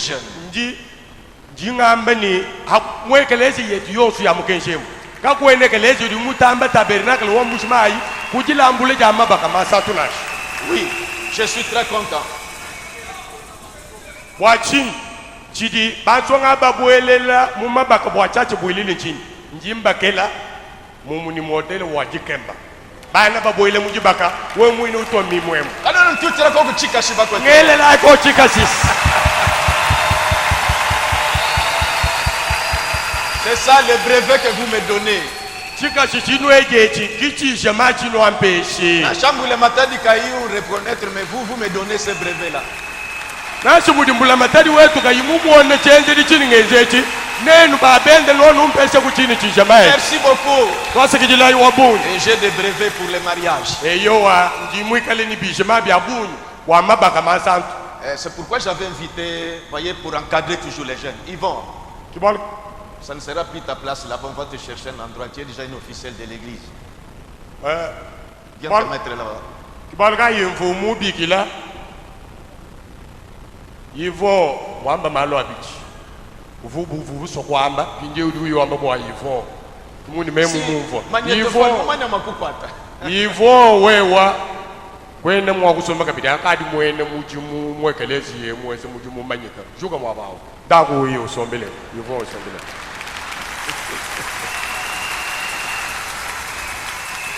jeunes. Oui, je suis très content. Watching Chidi Bansonga Babuelela Mumabaka Wachachi Builin Chin Jimbakela Mumuni Model Wajikemba Bana Babuela Mujibaka when we know to me. I don't know to go to Chica Shibako. I go Chikasis. C'est ça le brevet que vous me donnez. Chika Chichinueji, Kichi Jamachino Ampeshi. La chambre le matin du caillou reconnaître, mais vous me donnez ce brevet-là. Merci beaucoup. Et j'ai des brevets pour les mariages. C'est pourquoi j'avais invité, voyez, pour encadrer toujours les jeunes. Yvon, ça ne sera plus ta place là-bas, on va te chercher un endroit. Tu es déjà une officielle de l'église. Viens te mettre là-bas. Yvon, wamba malo abichi. Vous so kwamba, pinje udu wamba kwa Yvon. Muni memu mumvo. Yvon wewa. Kwenda mwa kusoma kabida akadi mwene mujimu mwekelezi ye mwese mujimu manyika. Juga mwabao. Dago yo sombele. Yvon sombele.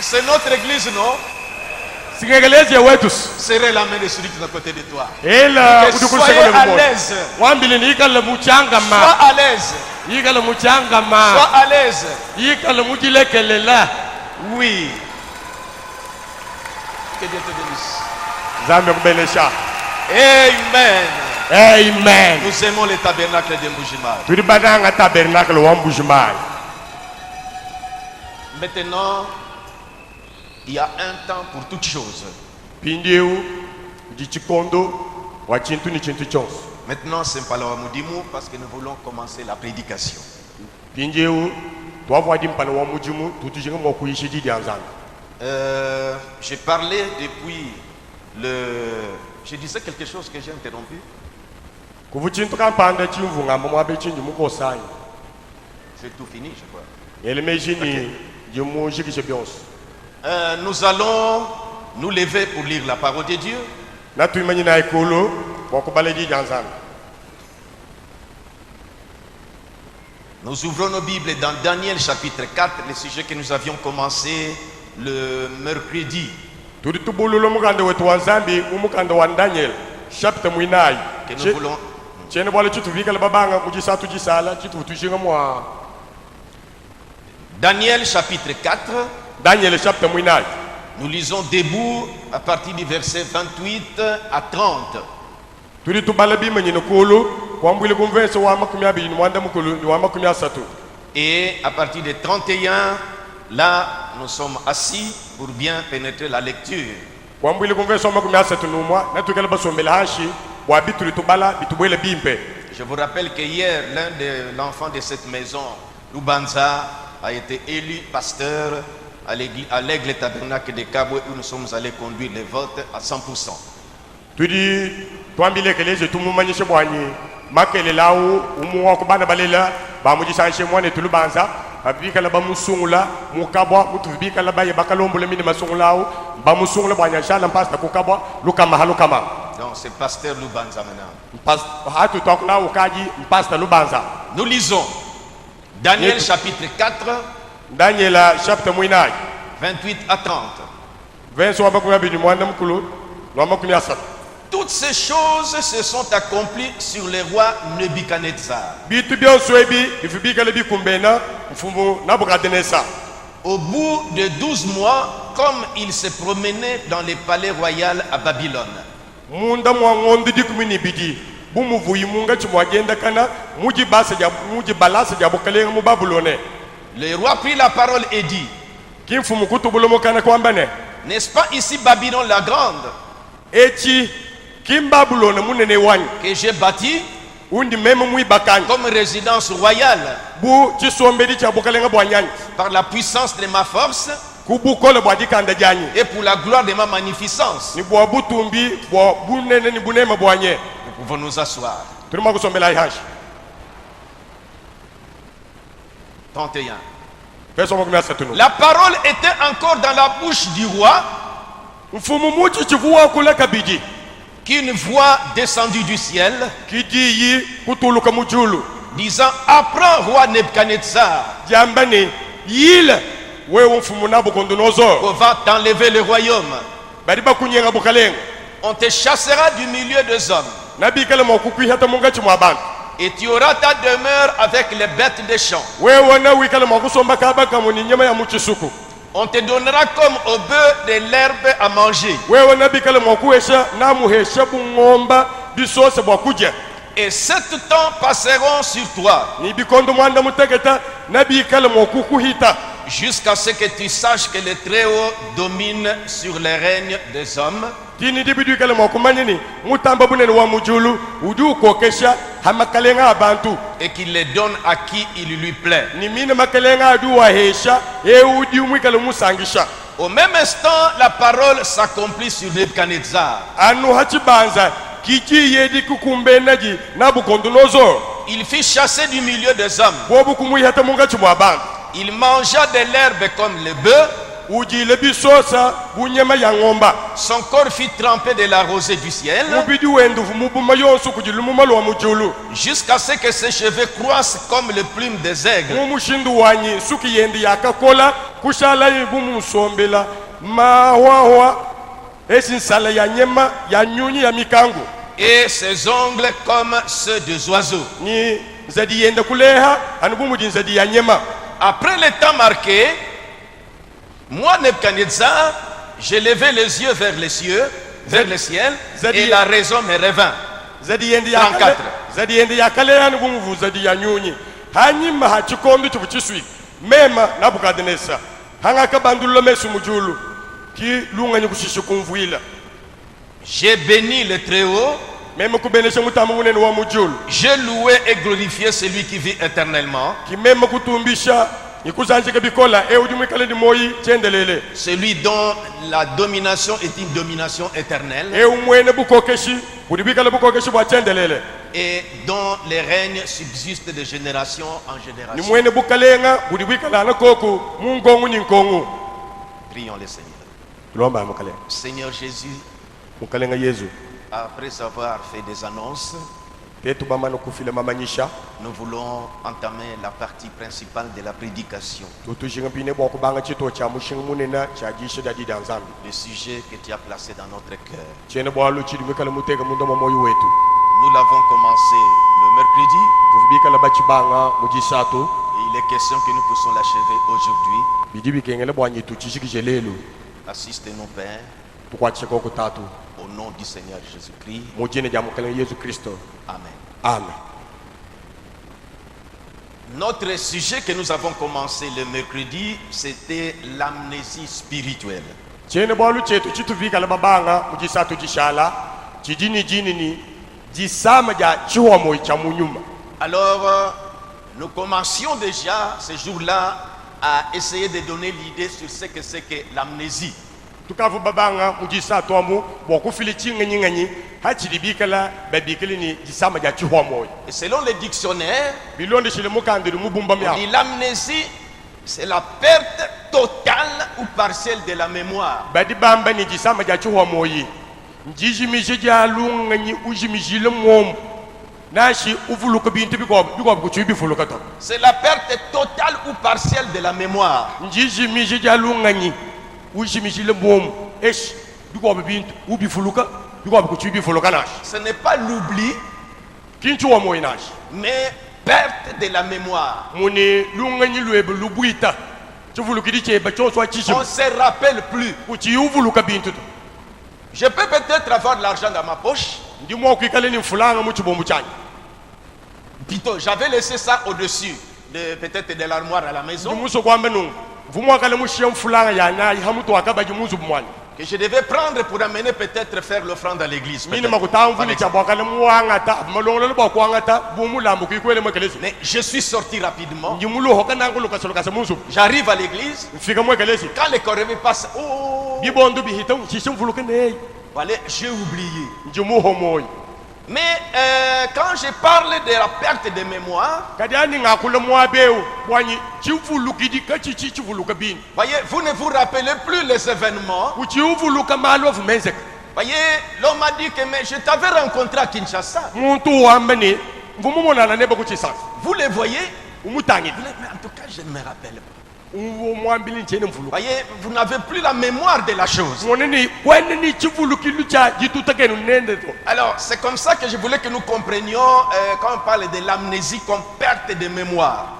C'est notre église, non? Serrez la main de celui qui est à côté de toi. Soyez à l'aise. Sois à l'aise. Sois à l'aise. Oui. Que Dieu te bénisse. Amen. Amen. Nous aimons le tabernacle de Mbujimayi. Maintenant, il y a un temps pour toutes choses. Maintenant, c'est pas la Mudimu parce que nous voulons commencer la prédication. J'ai parlé depuis je disais quelque chose que j'ai interrompu. J'ai tout fini, je crois. Nous allons nous lever pour lire la parole de Dieu. Nous ouvrons nos Bibles dans Daniel chapitre 4, le sujet que nous avions commencé le mercredi. Que nous voulons... Daniel chapitre 4. Daniel chapitre 9. Nous lisons debout à partir du verset 28 à 30. Et à partir de 31, là, nous sommes assis pour bien pénétrer la lecture. Je vous rappelle que hier, l'un de l'enfant de cette maison, Lubanza, a été élu pasteur à l'Aigle Tabernacle de Kabwe où nous sommes allés conduire les votes à 100%. Donc c'est pasteur Lubanza maintenant. Nous lisons Daniel chapitre 4. Daniel chapitre 28 à 30. Toutes ces choses se sont accomplies sur le roi Nebuchadnezzar. Au bout de 12 mois, comme il se promenait dans le palais royal à Babylone, le roi prit la parole et dit: n'est-ce pas ici Babylone la grande que j'ai bâti comme résidence royale par la puissance de ma force et pour la gloire de ma magnificence? Vous pouvons nous asseoir. turimo gusomera ihashi 31. verso 13. La parole était encore dans la bouche du roi mfumu muchi chivuwa kula kabiji qu'une voix descendue du ciel kijiyi kutuluka mujulu disant: apprends, roi Nebuchadnezzar, jambani yile wewe mfumu Nabucodonosor qu'on va t'enlever le royaume. bari bakunyenga bukalenga On te chassera du milieu des hommes nabikala mokukwihata mungachi mwa bantu et tu auras ta demeure avec les bêtes des champs. wewe na wikala mokusomba kabaka muni nyama ya muchisuku On te donnera comme au bœuf de l'herbe à manger. wewe nabikala mokuhesha namuhesha bungomba bisose bwakuja Et 7 temps passeront sur toi ni bikondo mwanda mutegeta nabikala mokukuhita jusqu'à ce que tu saches que le Très-Haut domine sur les règnes des hommes tini dibidikala mokumanyini mutamba bunene wa mujulu udu kokesha hamakalenga abantu et qu'il les donne à qui il lui plaît. ni mina makalenga adu wahesha udi umwikala musangisha Au même instant, la parole s'accomplit sur Nebuchadnezzar. anu hachibanza kiki yedi kukumbenaji Nabucodonosor Il fut chassé du milieu des hommes. bobu kumwihata mungachi mwa bantu Il mangea de l'herbe comme le bœuf. ujile bisosa bunyama ya ngomba Son corps fut trempé de la rosée du ciel mubidi wenduvu mubuma yonsu kujilumumalo wa mujulu jusqu'à ce que ses cheveux croissent comme les plumes des aigles. mumushindu wanyi suki yendi yakakola kushala ibumusombela mahwahwa esinsala ya nyema ya nyunyi ya mikangu Et ses ongles comme ceux des oiseaux. ni nzadi yenda kuleha anubumudi nzadi ya nyema Après le temps marqué, moi, Nebuchadnezzar, j'ai levé les yeux vers les cieux, vers le ciel, et la raison me revint. zadi yendi 34. yakale zadi yendi yakale anubumuvu zadi ya nyunyi hanyima hachikondo chivu chiswi mema Nabukadneza hanga kabandullo mesu mujulu ki lunganyi kushishi kumvuila J'ai béni le Très-Haut, mema kubenesha mutamu munene wa mujulu j'ai loué et glorifié celui qui vit éternellement, ki mema kutumbisha nikuzanjika bikola ujumwikale ni moyi chendelele celui dont la domination est une domination éternelle umwene bukokeshi budi bikala bukokeshi bwa chendelele et dont les règnes subsistent de génération en ni génération. mwene bukalenga budi bikala na koku mungongu ni nkongu Prions le Seigneur. tulomba mukale Seigneur Jésus, mukalenga Yesu après avoir fait des annonces, petu bamano kufile mamanyisha nous voulons entamer la partie principale de la prédication, tutujinga pine bwa kubanga chito cha mushinga munena cha jisha dadi danzambi le sujet que tu as placé dans notre cœur. chene bwa lu chidi mikala mutega mundoma moyo wetu Nous l'avons commencé le mercredi tufibikala bachibanga mujisatu et il est question que nous puissions l'achever aujourd'hui. bidi bikengele bwa nyitu chishikije lelu Assistez-nous, Père, tukwachika okutatu au nom du Seigneur Jésus-Christ. mujine ja mukalenga Yesu Kristo Amen. amen. Notre sujet que nous avons commencé le mercredi, c'était l'amnésie spirituelle. chene bwalu chetu chituvikala babanga mujisatu jishala chijini jinini jisama ja chihomo cha munyuma Alors, nous commencions déjà ce jour-là à essayer de donner l'idée sur ce que c'est que l'amnésie. tukavu babanga mujisatu amu bwakufili chinganyi hachilibikala babikili ni jisama ja chihomo Et selon les dictionnaires, bilonde shile mukandiri mubumba on mya dit l'amnésie, c'est la perte totale ou partielle de la mémoire. badi bamba ni jisama ja chihomo yi njijimije ja lunganyi ujimijile mom nashi uvuluka bintu bikob kuchibi fuluka to C'est la perte totale ou partielle de la mémoire. njijimije ja lunganyi ujimijile mom esh bikob bintu ubifuluka bikob kuchibi fuluka nashi Ce n'est pas l'oubli, kinchu wa moyi nashi mais perte de la mémoire. muni lunganyi lwebe lubuita chivulukidi cheba choswa On chishim ne se rappelle plus. kuchi uvuluka bintu to Je peux peut-être avoir de l'argent dans ma poche. ndimo kwikale ni fulanga muchibombu chanyi Plutôt, j'avais laissé ça au-dessus peut-être de l'armoire à la maison, ndimuso kwambe nu vumwakale mushia mfulanga ya nayi hamutu akabaji muzu bumwani que je devais prendre pour amener peut-être faire l'offrande à l'église. mini peut-être. makuta Par mvuni exemple. chabwakale muwangata malongolo bwa kwangata bumulambu kwikwele mwekelezi Mais je suis sorti rapidement. njimulu hokanangu lukasoloka muzu J'arrive à l'église. mfika mwekelezi Quand les correvées passent, oh, bibondo bihita chishe mvuluke neyi voilà, j'ai oublié. njimuho moyi Mais quand je parle de la perte de mémoire, voyez, vous ne vous rappelez plus les événements. Voyez, l'homme m'a dit que mais je t'avais rencontré à Kinshasa. Vous les voyez? Mais en tout cas, je ne me rappelle pas. Voyez, vous n'avez plus la mémoire de la chose. Alors, c'est comme ça que je voulais que nous comprenions quand on parle de l'amnésie comme perte de mémoire.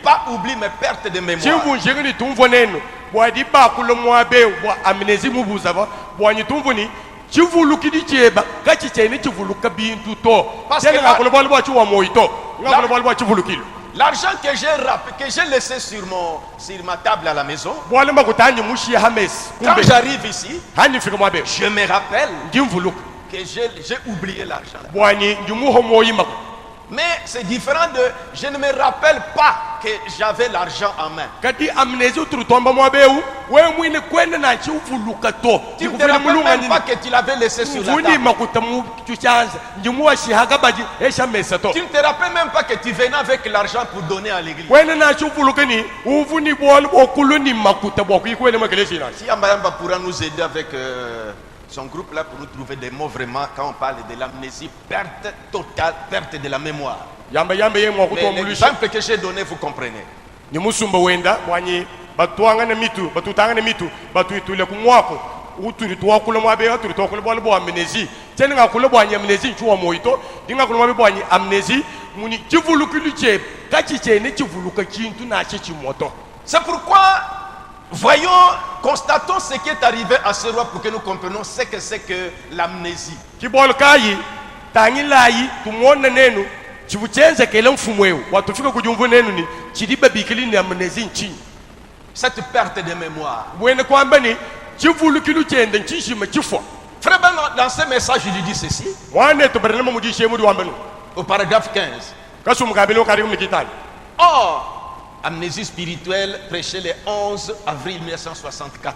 Pas oubli, mais perte de mémoire. L'argent que j'ai laissé sur ma table à la maison, quand j'arrive ici, je me rappelle que j'ai oublié l'argent. Mais c'est différent de je ne me rappelle pas que j'avais l'argent en main. Tu ne te rappelles même pas que tu l'avais laissé sur la table. Tu ne te rappelles même pas que tu venais avec l'argent pour donner à l'église. Si Ambayamba pourra nous aider avec son groupe là pour nous trouver des mots vraiment quand on parle de l'amnésie, perte totale, perte de la mémoire. Mais l'exemple que j'ai donné, vous comprenez. C'est pourquoi voyons, constatons ce qui est arrivé à ce roi pour que nous comprenions ce que c'est que l'amnésie. Cette perte de mémoire. Frère Ben, dans ce message, il dit ceci. Au paragraphe 15. Or, amnésie spirituelle prêchée le 11 avril 1964.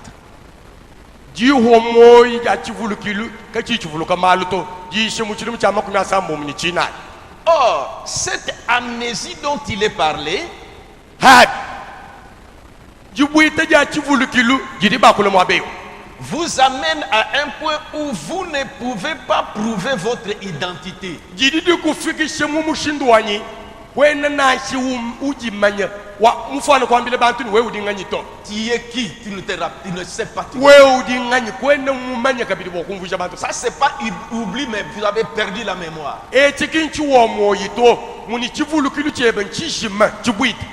Or, cette amnésie dont il est parlé vous amène à un point où vous ne pouvez pas prouver votre identité. Tu es qui? Tu ne sais pas. Ça c'est pas oubli, mais vous avez perdu la mémoire.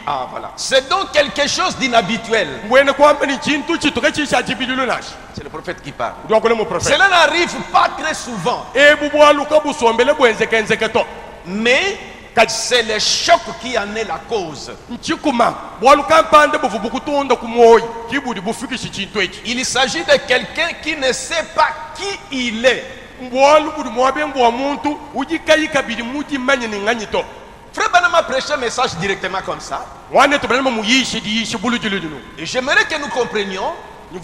Ah voilà. C'est donc quelque chose d'inhabituel. C'est le prophète qui parle. Cela n'arrive pas très souvent. Mais c'est le choc qui en est la cause. Il s'agit de quelqu'un qui ne sait pas qui il est. Frère Branham a prêché un message directement comme ça. Et j'aimerais que nous comprenions que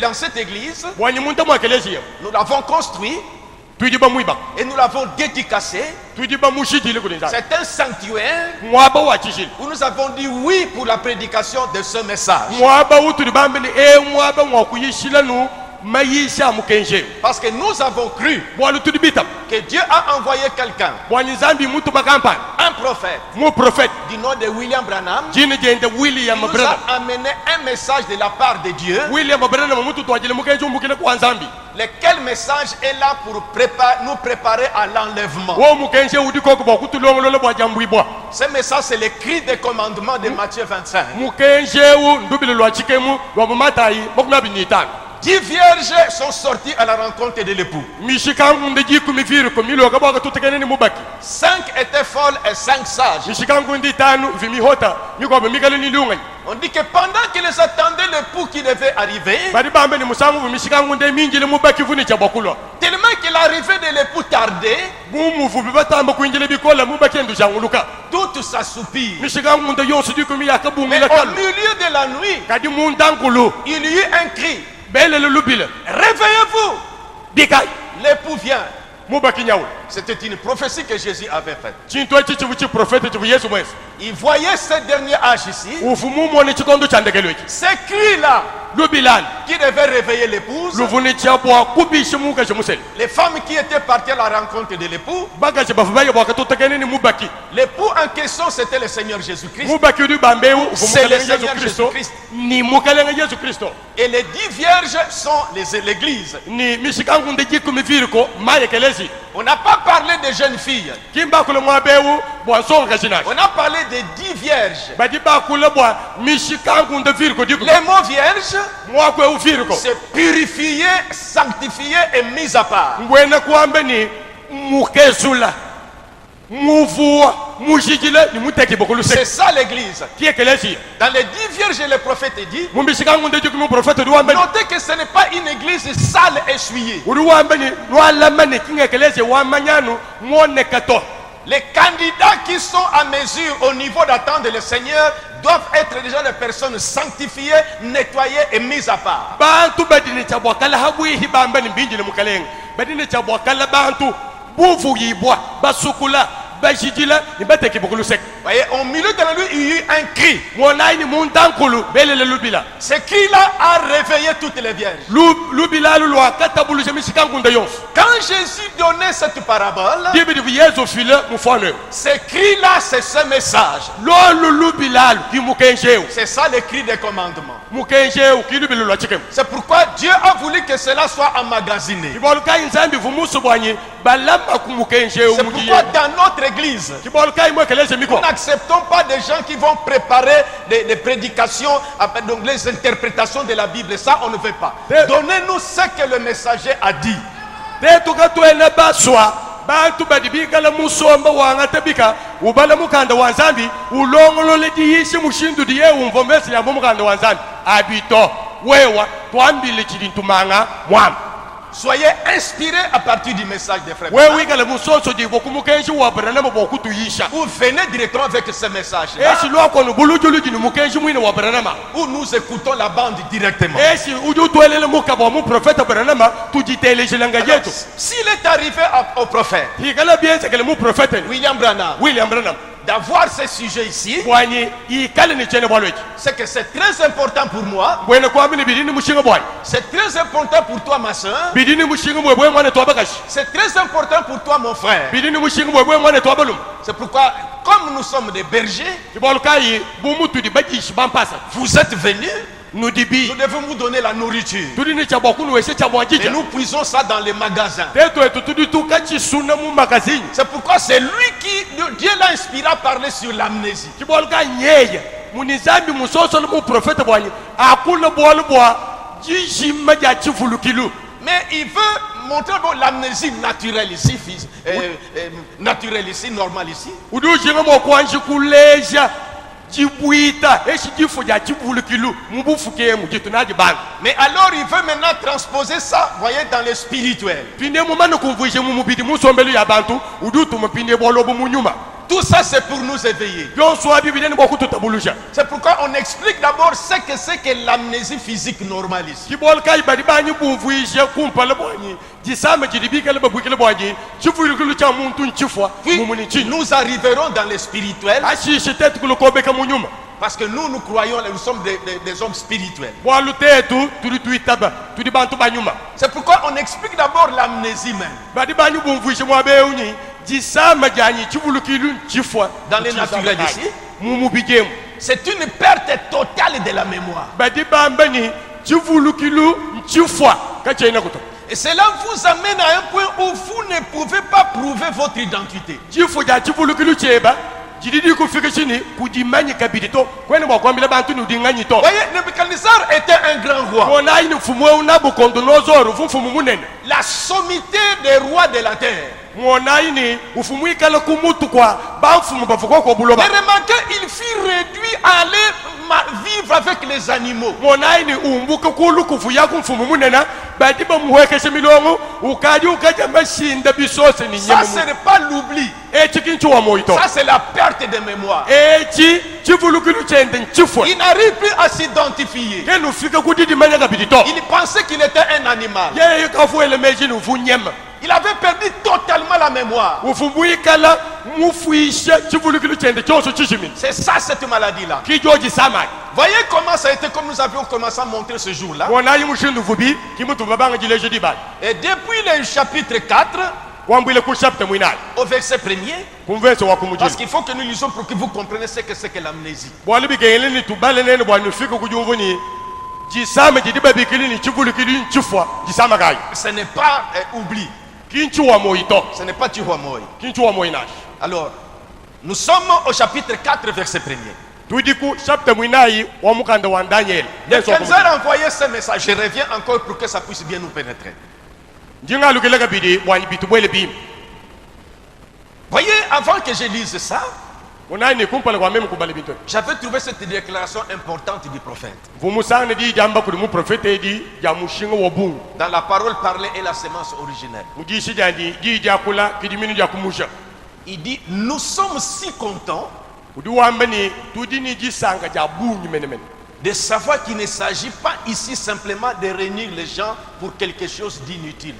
dans cette église, nous l'avons construit et nous l'avons dédicacé. C'est un sanctuaire où nous avons dit oui pour la prédication de ce message. Parce que nous avons cru que Dieu a envoyé quelqu'un, un prophète du nom de William Branham, qui nous a amené un message de la part de Dieu. Lequel message est là pour nous préparer à l'enlèvement. Ce message, c'est le cri des commandements de Matthieu 25. 10 vierges sont sorties à la rencontre de l'époux. 5 étaient folles et 5 sages. On dit que pendant qu'ils attendaient l'époux qui devait arriver, tellement que l'arrivée de l'époux tardait, tout s'assoupit. Mais au milieu de la nuit, il y eut un cri. Réveillez-vous. L'époux vient. mubaki nyawul C'était une prophétie que Jésus avait faite. chintu echi chivuchi profete chivu Yesu mwezi Il voyait ce dernier âge ici, ufumu mwone chikondo chandekelo echi ces cris-là lubilani qui devaient réveiller l'épouse, luvuni chabwa kubishi muka chimuseli les femmes qui étaient parties à la rencontre de l'époux. baga chibafubaye bwakatutekeneni mubaki L'époux en question, c'était le Seigneur Jésus-Christ. mubaki uli bambeu C'est le ufumukalenge Yesu Seigneur Kristo Jésus-Christ. ni mukalenge Yesu Kristo Et les 10 vierges sont l'église. ni mishikangunde jikumi viriko maye kelezi On n'a pas parlé des jeunes filles. kimbakule mwabeu bwansonga chinashi On a parlé des 10 vierges. badi bakule bwa mishikangunde viriko diku Les mots vierges, mwakwe uviriko c'est purifié, sanctifié et mis à part. ngwene kuambe ni mukezula muvuwa mushijile ni muteki bokulu C'est se ça l'église. kiye kelezi Dans les 10 vierges, le prophète dit, mumbishikangunde jikumi profete duambe notez que ce n'est pas une église sale essuyée. uri wambe ni nwalamane kinga kelezi wamanyanu mwonekato Les candidats qui sont à mesure au niveau d'attendre le Seigneur doivent être déjà des personnes sanctifiées, nettoyées et mises à part. bantu badini chabwakala habwihi bambe ni mbinjile mukalenge badini chabwakala bantu buvuyibwa basukula bashijila ni bateki bokulu sek Voyez, au milieu de la nuit, il y a eu un cri. mwonai ni muntankulu belele lubila Ce cri-là a réveillé toutes les vierges. lubila lulwa katabuluje mishikangunde yonfu Quand Jésus donnait cette parabole, dibidi yesu file mufano ce cri-là, c'est ce message. lolu lubilalu kimukenjeu C'est ça le cri des commandements. mukenjeu kilubilo lwa chikemu C'est pourquoi Dieu a voulu que cela soit emmagasiné. kibolukai nzambi vumusu bwanyi balama kumukenjeu C'est mujiye pourquoi dans notre église, kibolukai mwekeleze miko nous n'acceptons pas des gens qui vont préparer des prédications, donc les interprétations de la Bible. Ça, on ne veut pas. Donnez-nous ce que le messager a dit. tetuka twene baswa bantu badi bikala musomba wanga tebika ubala mukanda wa nzambi ulongolole diyishi mushindu diye umvo mesi ya mukanda wa nzambi abito wewa twambile chilintu manga mwamba Soyez inspirés à partir du message des frères. wewe ikala musoso dibo kumukenshi wa branama bokutu yisha Vous venez directement avec ce message. eshi lwako no bulujuluji ni mukenshi mwine wa branama Où nous écoutons la bande directement. eshi uju twelele mukaba mu profeta branama tujitelejilanga Alors, yetu s'il est arrivé au prophète ikala biense kele mu profeta William Branham William Branham d'avoir ce sujet ici, bwanyi ikale ni chene bwalweji c'est que c'est très important pour moi, bwene kwamini bidini mushinga bwanyi c'est très important pour toi ma soeur, bidini mushinga mwebwe mwana twabakashi c'est très important pour toi mon frère. bidini mushinga mwebwe mwana twabalum C'est pourquoi, comme nous sommes des bergers, ibolukai bumutu di bajishi bampasa vous êtes venus, nudibi nous devons vous donner la nourriture. tudini chabwa kunu wese chabwa Et jija nous puisons ça dans les magasins. tetu etu tuditu kachisuna mu magazini C'est pourquoi c'est lui qui, Dieu l'a inspiré à parler sur l'amnésie. kiboluka nyeye munizambi musoso mu profeta bwanyi akuna bwolu bwa jishima ja chifulukilu Mais il veut montrer bon, l'amnésie naturelle ici, naturelle ici, normale ici. udushinga mokwanji kuleja jibwita eshi jifo ja chifulukilu mubufukemu jitunaji banga Mais alors il veut maintenant transposer ça, voyez, dans le spirituel. pinde mumana kumvuishe mumubidi musombelu ya bantu udutu mupinde bwolobo munyuma Tout ça c'est pour nous éveiller. byonswa bibideni bwakututabulusha C'est pourquoi on explique d'abord ce que c'est que l'amnésie physique normale ici. kibolukai badi banyi bumvuishe kumpala bwanyi jisame jidibikele babwikele bwanyi chifulikulu cha muntu nchifwa Puis mumuni chini nous arriverons dans le spirituel ashishe tetu kulukobeka munyuma parce que nous croyons, nous sommes des hommes spirituels. bwalu tetu tuli tuitaba tuli bantu banyuma C'est pourquoi on explique d'abord l'amnésie même. badi banyi bumvuishe mwabeunyi jisama janyi chifulukilu nchifwa Dans les naturels ici, mumubijemu c'est une perte totale de la mémoire. badi bambani chifulukilu nchifwa kachaina kuto Et cela vous amène à un point où vous ne pouvez pas prouver votre identité. chifo ja chifulukilu cheba jididi kufika chini kujimanyi kabidito kwene mwakwambila bantu nudinganyito Voyez, Nebuchadnezzar était un grand roi. kona ini mfumu unabukondonozoru mfumu munene La sommité des rois de la terre. mwona ini ufumu ikala kumutu kwa bamfumu bafukwa kwa buloba Mais remarquez, il fut réduit à aller vivre avec les animaux. mwona ini umbuka kulukufu yaku mfumu munena badiba muhwekeshe milongo ukaji ukaja mashinda bisose ni Ça, nyemu ce n'est pas l'oubli. echi kinchu wa moito Ça, c'est la perte de mémoire. echi chivulukilu chende nchifwa Il n'arrive plus à s'identifier. kenu fika kudidi manya kabidito Il pensait qu'il était un animal. yeye kafu elemeji nufu nyema Il avait perdu totalement la mémoire. ufumbuikala mufuishe chivulukilu chende chose chishimi C'est ça cette maladie-là. kijoji samai Voyez comment ça a été comme nous avions commencé à montrer ce jour-là. wona yimushindu vubi kimutu babanga jileje dibali Et depuis le chapitre 4 wambwile ku chapter mwinali au verset 1er, kumvese wa parce kumujili qu'il faut que nous lisons pour que vous compreniez ce que c'est que l'amnésie. bwali bigele ni tubale nene bwanu fika kujuvuni jisame jidiba bikili ni chivulukili nchifwa jisama kai Ce n'est pas oubli, kinchuwa moito ce n'est pas Tihuamoy. kinchuwa moinashi Alors, nous sommes au chapitre 4, verset 1er. tudiku chapter mwinai wa mukanda wa Daniel Le Kenzer a envoyé ce message. Je reviens encore pour que ça puisse bien nous pénétrer. njinga lukelega bidi bwani bitubwele bim Voyez, avant que je lise ça, munani kumpala kwa meme kubali bintu j'avais trouvé cette déclaration importante du prophète. vumusanga di jamba kuli mu profete di jamushinga wa bungu Dans la parole parlée et la sémence originelle. mujishi jandi di jakula kidiminu jakumusha Il dit, nous sommes si contents udi wambani tudini jisanga ja bungu menemen de savoir qu'il ne s'agit pas ici simplement de réunir les gens pour quelque chose d'inutile.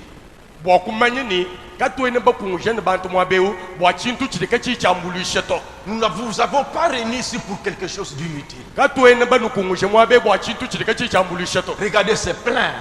bwa kumanya ni katwene bapungu ne bantu mwabeu bwa chintu chidika chi chambulu sheto Nous ne vous avons pas réunis ici pour quelque chose d'inutile. katwene banu kungushe mwabe bwa chintu chidika chi chambulu sheto Regardez, c'est plein.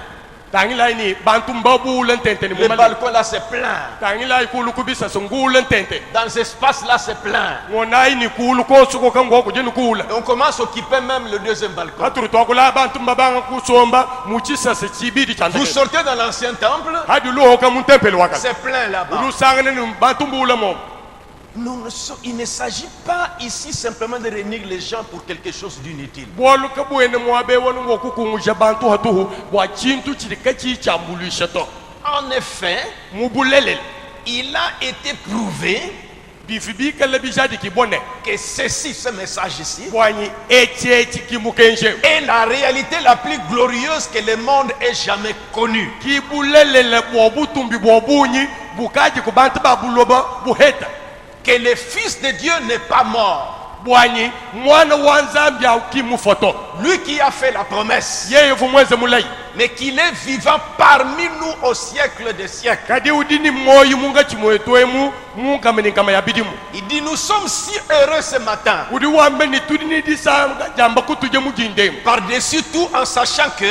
tangila ni bantu mbabu lentente ni Le mumali balcon là, c'est plein. tangila ikulu kubisa sungu lentente Dans cet espace-là, c'est plein. ngona ni kulu ko suko kango ko jenu kula Et on commence à occuper même le deuxième balcon. katuru twakula bantu mbabanga kusomba muchisa se chibidi Vous chande sortez dans l'ancien temple, hadi lo ka mun tempele wakati c'est plein là-bas. ulu sangane ni bantu mbula mo Il ne s'agit pas ici simplement de réunir les gens pour quelque chose d'inutile. bolu ka bwene mwabe wonu ngoku kungusha bantu hatuhu bwa chintu chidika chi chambulu sheto En effet, mubulele il a été prouvé bifibi kala bijadi kibone que ce message ici, bwanyi eche chikimukenje est la réalité la plus glorieuse que le monde ait jamais connue. kibulele bwobutumbi bwobunyi bukaji ku bantu babuloba buheta Que le Fils de Dieu n'est pas mort. bwanyi mwana wa nzambi aukimufoto Lui qui a fait la promesse, yeye vumweze mulai mais qu'il est vivant parmi nous au siècle des siècles. kadi udini moyi munga chimwetwemu munga menikama yabidimu Il dit, nous sommes si heureux ce matin, udi wambe ni tudini disanga jamba kutuje mujindemu par-dessus tout en sachant que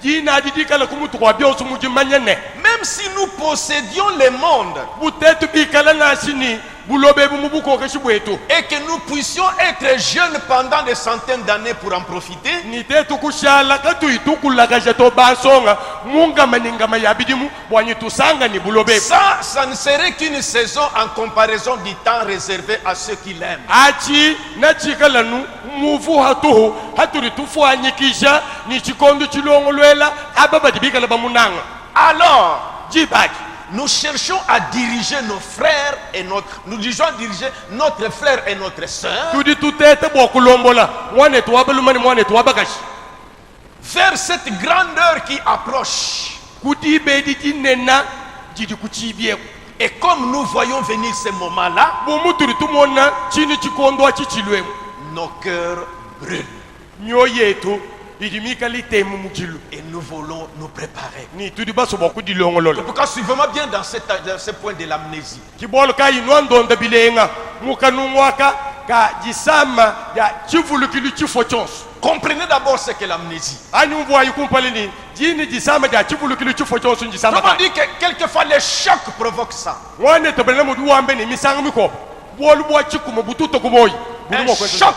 jina didikala kumutu kwa byosu mujimanyane même si nous possédions le monde butetu bikala nasini bulobe bumubuko kashibwetu et que nous puissions être jeunes pendant des centaines d'années pour en profiter, nitetu kushala katuitukulaga to basonga munga maningama yabidimu bwanyi tusanga ni bulobe ça ne serait qu'une saison en comparaison du temps réservé à ceux qui l'aiment. achi na chikalanu muvu hatuhu haturi tufuanyikisha ni chikondo chilongolwela ababa dibikala bamunanga Alors, jibaki nous cherchons à diriger nos frères et nous disons diriger notre frère et notre sœur tudi tutete bokulombola mwane tuwabelumani mwane tuwabakashi vers cette grandeur qui approche. kuti bedi jinena jidi kuchibye Et comme nous voyons venir ces moments-là, bumuturi tumona chini chikondo chichilwemu nos cœurs brûlent nyo yetu idimika litemu mujilu et nous voulons nous préparer. ni tudi baso bokudilongolola Pourquoi suivez-moi bien dans ce point de l'amnésie. kibolo ka inwandonda bilenga mukanumwaka ka jisama ya chivulukilu chifo chonso Comprenez d'abord ce qu'est l'amnésie. ani mvua ikumpalini jini jisama ja chivulukilu chifo chonso njisama Comment ka dire que quelquefois les chocs provoquent ça. mwane tebele mudu wambe ni misanga miko bolu bwa chikuma bututo kuboyi Un choc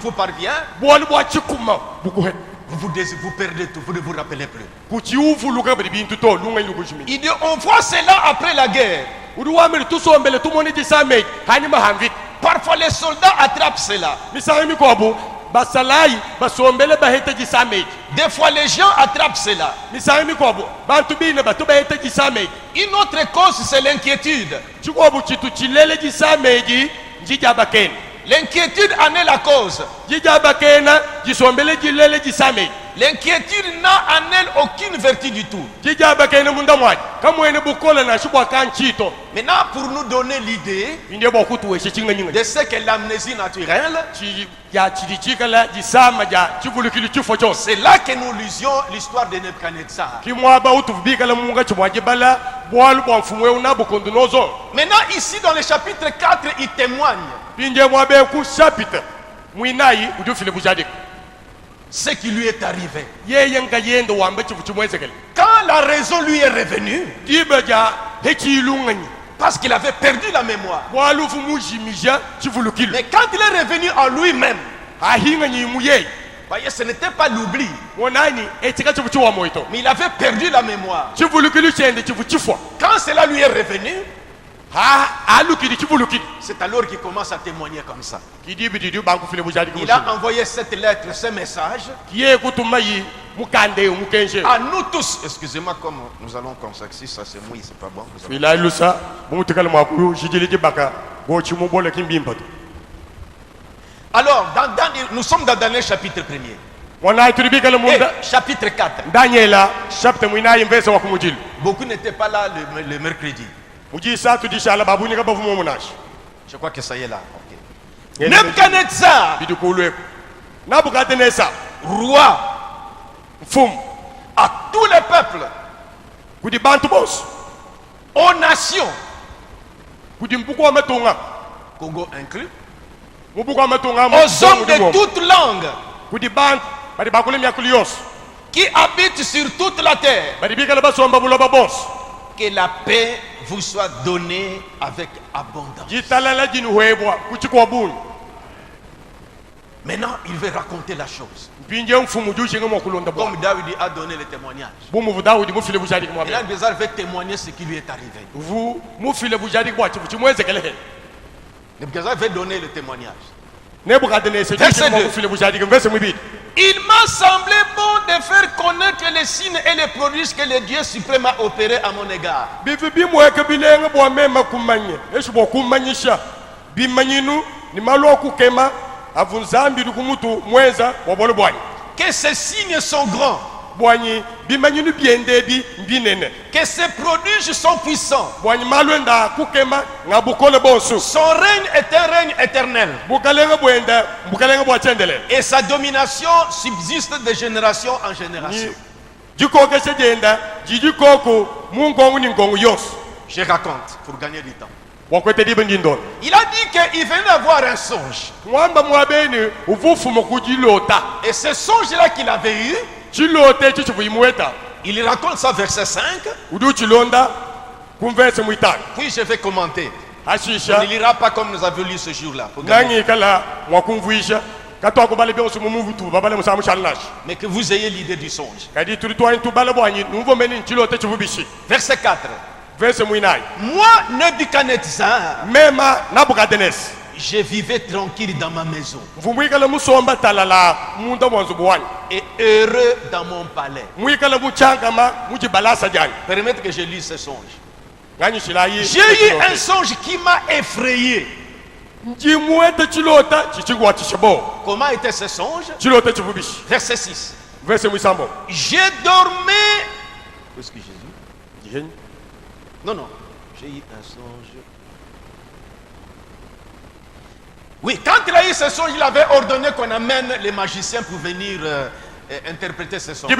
vous parvient, bolu bwa chikuma bukuhe vous perdez tout, vous ne vous rappelez plus. kuchi uvuluka bidi bintu to lunga ilukushimi Il dit, on voit cela après la guerre. udu wambe tusombele tumone jisame hani mahangit Parfois les soldats attrapent cela. misanga miko basalai basombele baheta jisame Des fois les gens attrapent cela. misanga miko bantu bine batu baheta jisame Une autre cause, c'est l'inquiétude. chikobu chitu chilele jisame njijabakeni L'inquiétude en est la cause. jijabakena jisombele jilele jisame L'inquiétude n'a en elle aucune vertu du tout. Maintenant, pour nous donner l'idée de ce qu'est l'amnésie naturelle, c'est là que nous lisions l'histoire de Nebuchadnezzar. Maintenant, ici dans le chapitre 4, il témoigne ce qui lui est arrivé. Quand la raison lui est revenue, parce qu'il avait perdu la mémoire, mais quand il est revenu en lui-même, voyez, ce n'était pas l'oubli, mais il avait perdu la mémoire. Quand cela lui est revenu, c'est alors qu'il commence à témoigner comme ça. Il a envoyé cette lettre, ce message à nous tous. Excusez-moi, comme nous allons consacrer ça, c'est mouillé, c'est pas bon. Alors, nous sommes dans Daniel chapitre 1er. Chapitre 4. Beaucoup n'étaient pas là le mercredi. Je crois que ça y est là. Okay. Nebuchadnezzar, roi à tous les peuples, aux nations, Congo inclus, aux hommes de toutes langues qui habitent sur toute la terre, que la paix vous soit donnée avec abondance. Maintenant, il veut raconter la chose. Comme David a donné le témoignage. Nebuchadnezzar veut témoigner ce qui lui est arrivé. Nebuchadnezzar veut donner le témoignage. Verset 2. Il m'a semblé bon de faire connaître les signes et les prodiges que le Dieu suprême a opérés à mon égard. Que ces signes sont grands, que ces prodiges sont puissants. Son règne est un règne éternel, et sa domination subsiste de génération en génération. Je raconte pour gagner du temps. Il a dit qu'il venait d'avoir un songe. Et ce songe-là qu'il avait eu, il raconte ça verset 5. Puis je vais commenter. On ne lira pas comme nous avons lu ce jour-là. Mais que vous ayez l'idée du songe. Verset 4. Moi, Nebuchadnezzar, je vivais tranquille dans ma maison et heureux dans mon palais. Permettez que je lise ce songe. J'ai eu un songe qui m'a effrayé. Comment était ce songe? Verset 6. J'ai dormi. Où est-ce que Jésus? Non, j'ai eu un songe. Oui, quand il a eu ce songe, il avait ordonné qu'on amène les magiciens pour venir interpréter ce songe.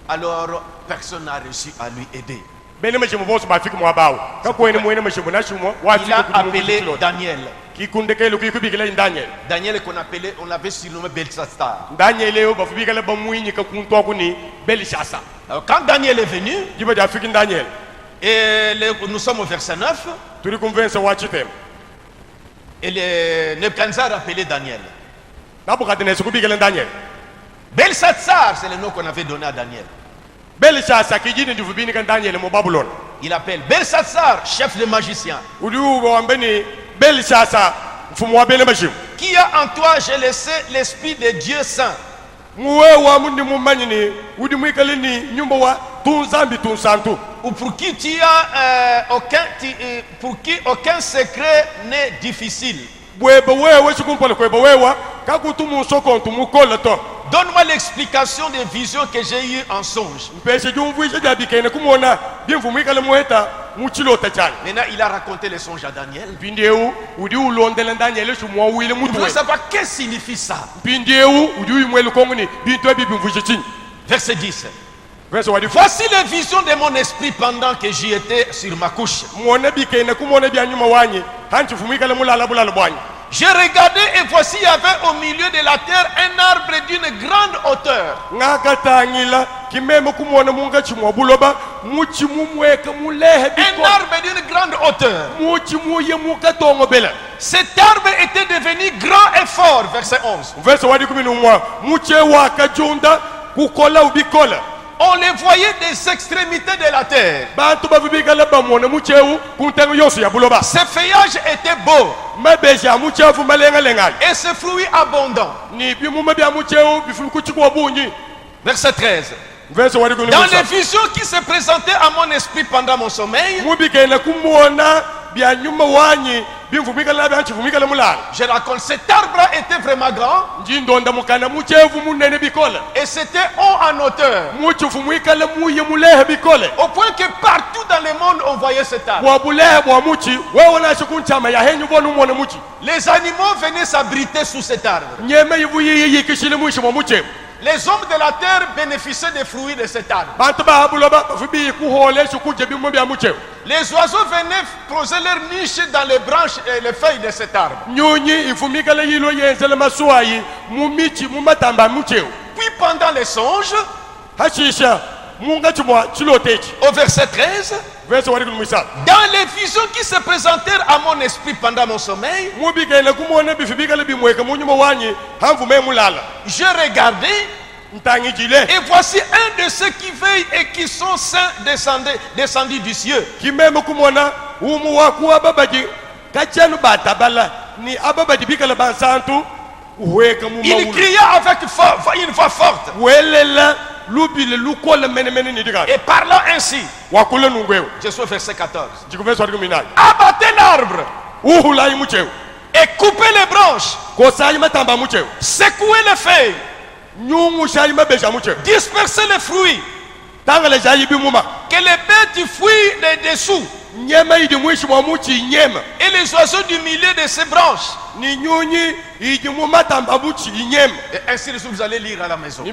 Alors, personne n'a réussi à lui aider. Il a appelé Daniel. Daniel qu'on appelait, on l'avait surnommé Belshazzar. Alors quand Daniel est venu, et nous sommes au verset 9, et Nebuchadnezzar a appelé Daniel. Belshazzar, c'est le nom qu'on avait donné à Daniel. Il appelle Belshazzar, chef des magiciens. Qui a en toi, j'ai laissé l'esprit de Dieu saint. muwewa mundi mumanyini udi mwikalini nyumba wa tunzambi tunsantu ou pour qui pour qui aucun secret n'est difficile. bweba wewe chikumpola kweba wewa kakutumu sokontu mukola to. Donne-moi l'explication des visions que j'ai eues en songe. Maintenant, il a raconté les songes à Daniel. Il veut savoir qu'est-ce que signifie ça. Verset 10. Voici les visions de mon esprit pendant que j'y étais sur ma couche. J'ai regardé et voici il y avait au milieu de la terre un arbre d'une grande hauteur. Un arbre d'une grande hauteur. Cet arbre était devenu grand et fort. Verset 11. On les voyait des extrémités de la terre. Ses feuillages étaient beaux et ses fruits abondants. Verset 13. Dans les visions qui se présentaient à mon esprit pendant mon sommeil, je raconte, cet arbre était vraiment grand et c'était haut en hauteur, au point que partout dans le monde on voyait cet arbre. Les animaux venaient s'abriter sous cet arbre. Les hommes de la terre bénéficiaient des fruits de cet arbre. Les oiseaux venaient poser leur niche dans les branches et les feuilles de cet arbre. Puis pendant les songes, au verset 13, dans les visions qui se présentèrent à mon esprit pendant mon sommeil, je regardais et voici un de ceux qui veillent et qui sont saints descendus du ciel. Il cria avec une voix forte et parlant ainsi. Je suis au verset 14. Abattez l'arbre et coupez les branches, secouez les feuilles, dispersez les fruits, que les bêtes fuient les dessous et les oiseaux du milieu de ces branches. Et ainsi de suite, vous allez lire à la maison.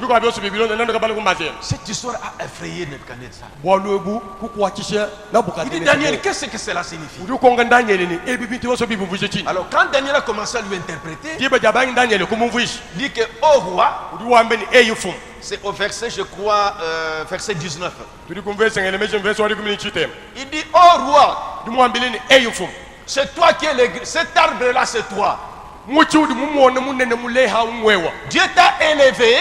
Cette histoire a effrayé Nebuchadnezzar. Il dit, Daniel, qu'est-ce que cela signifie? Alors quand Daniel a commencé à lui interpréter, il dit que ô roi, c'est au verset, je crois, verset 19. Il dit, ô roi, c'est toi qui es cet arbre-là, c'est toi. Dieu t'a élevé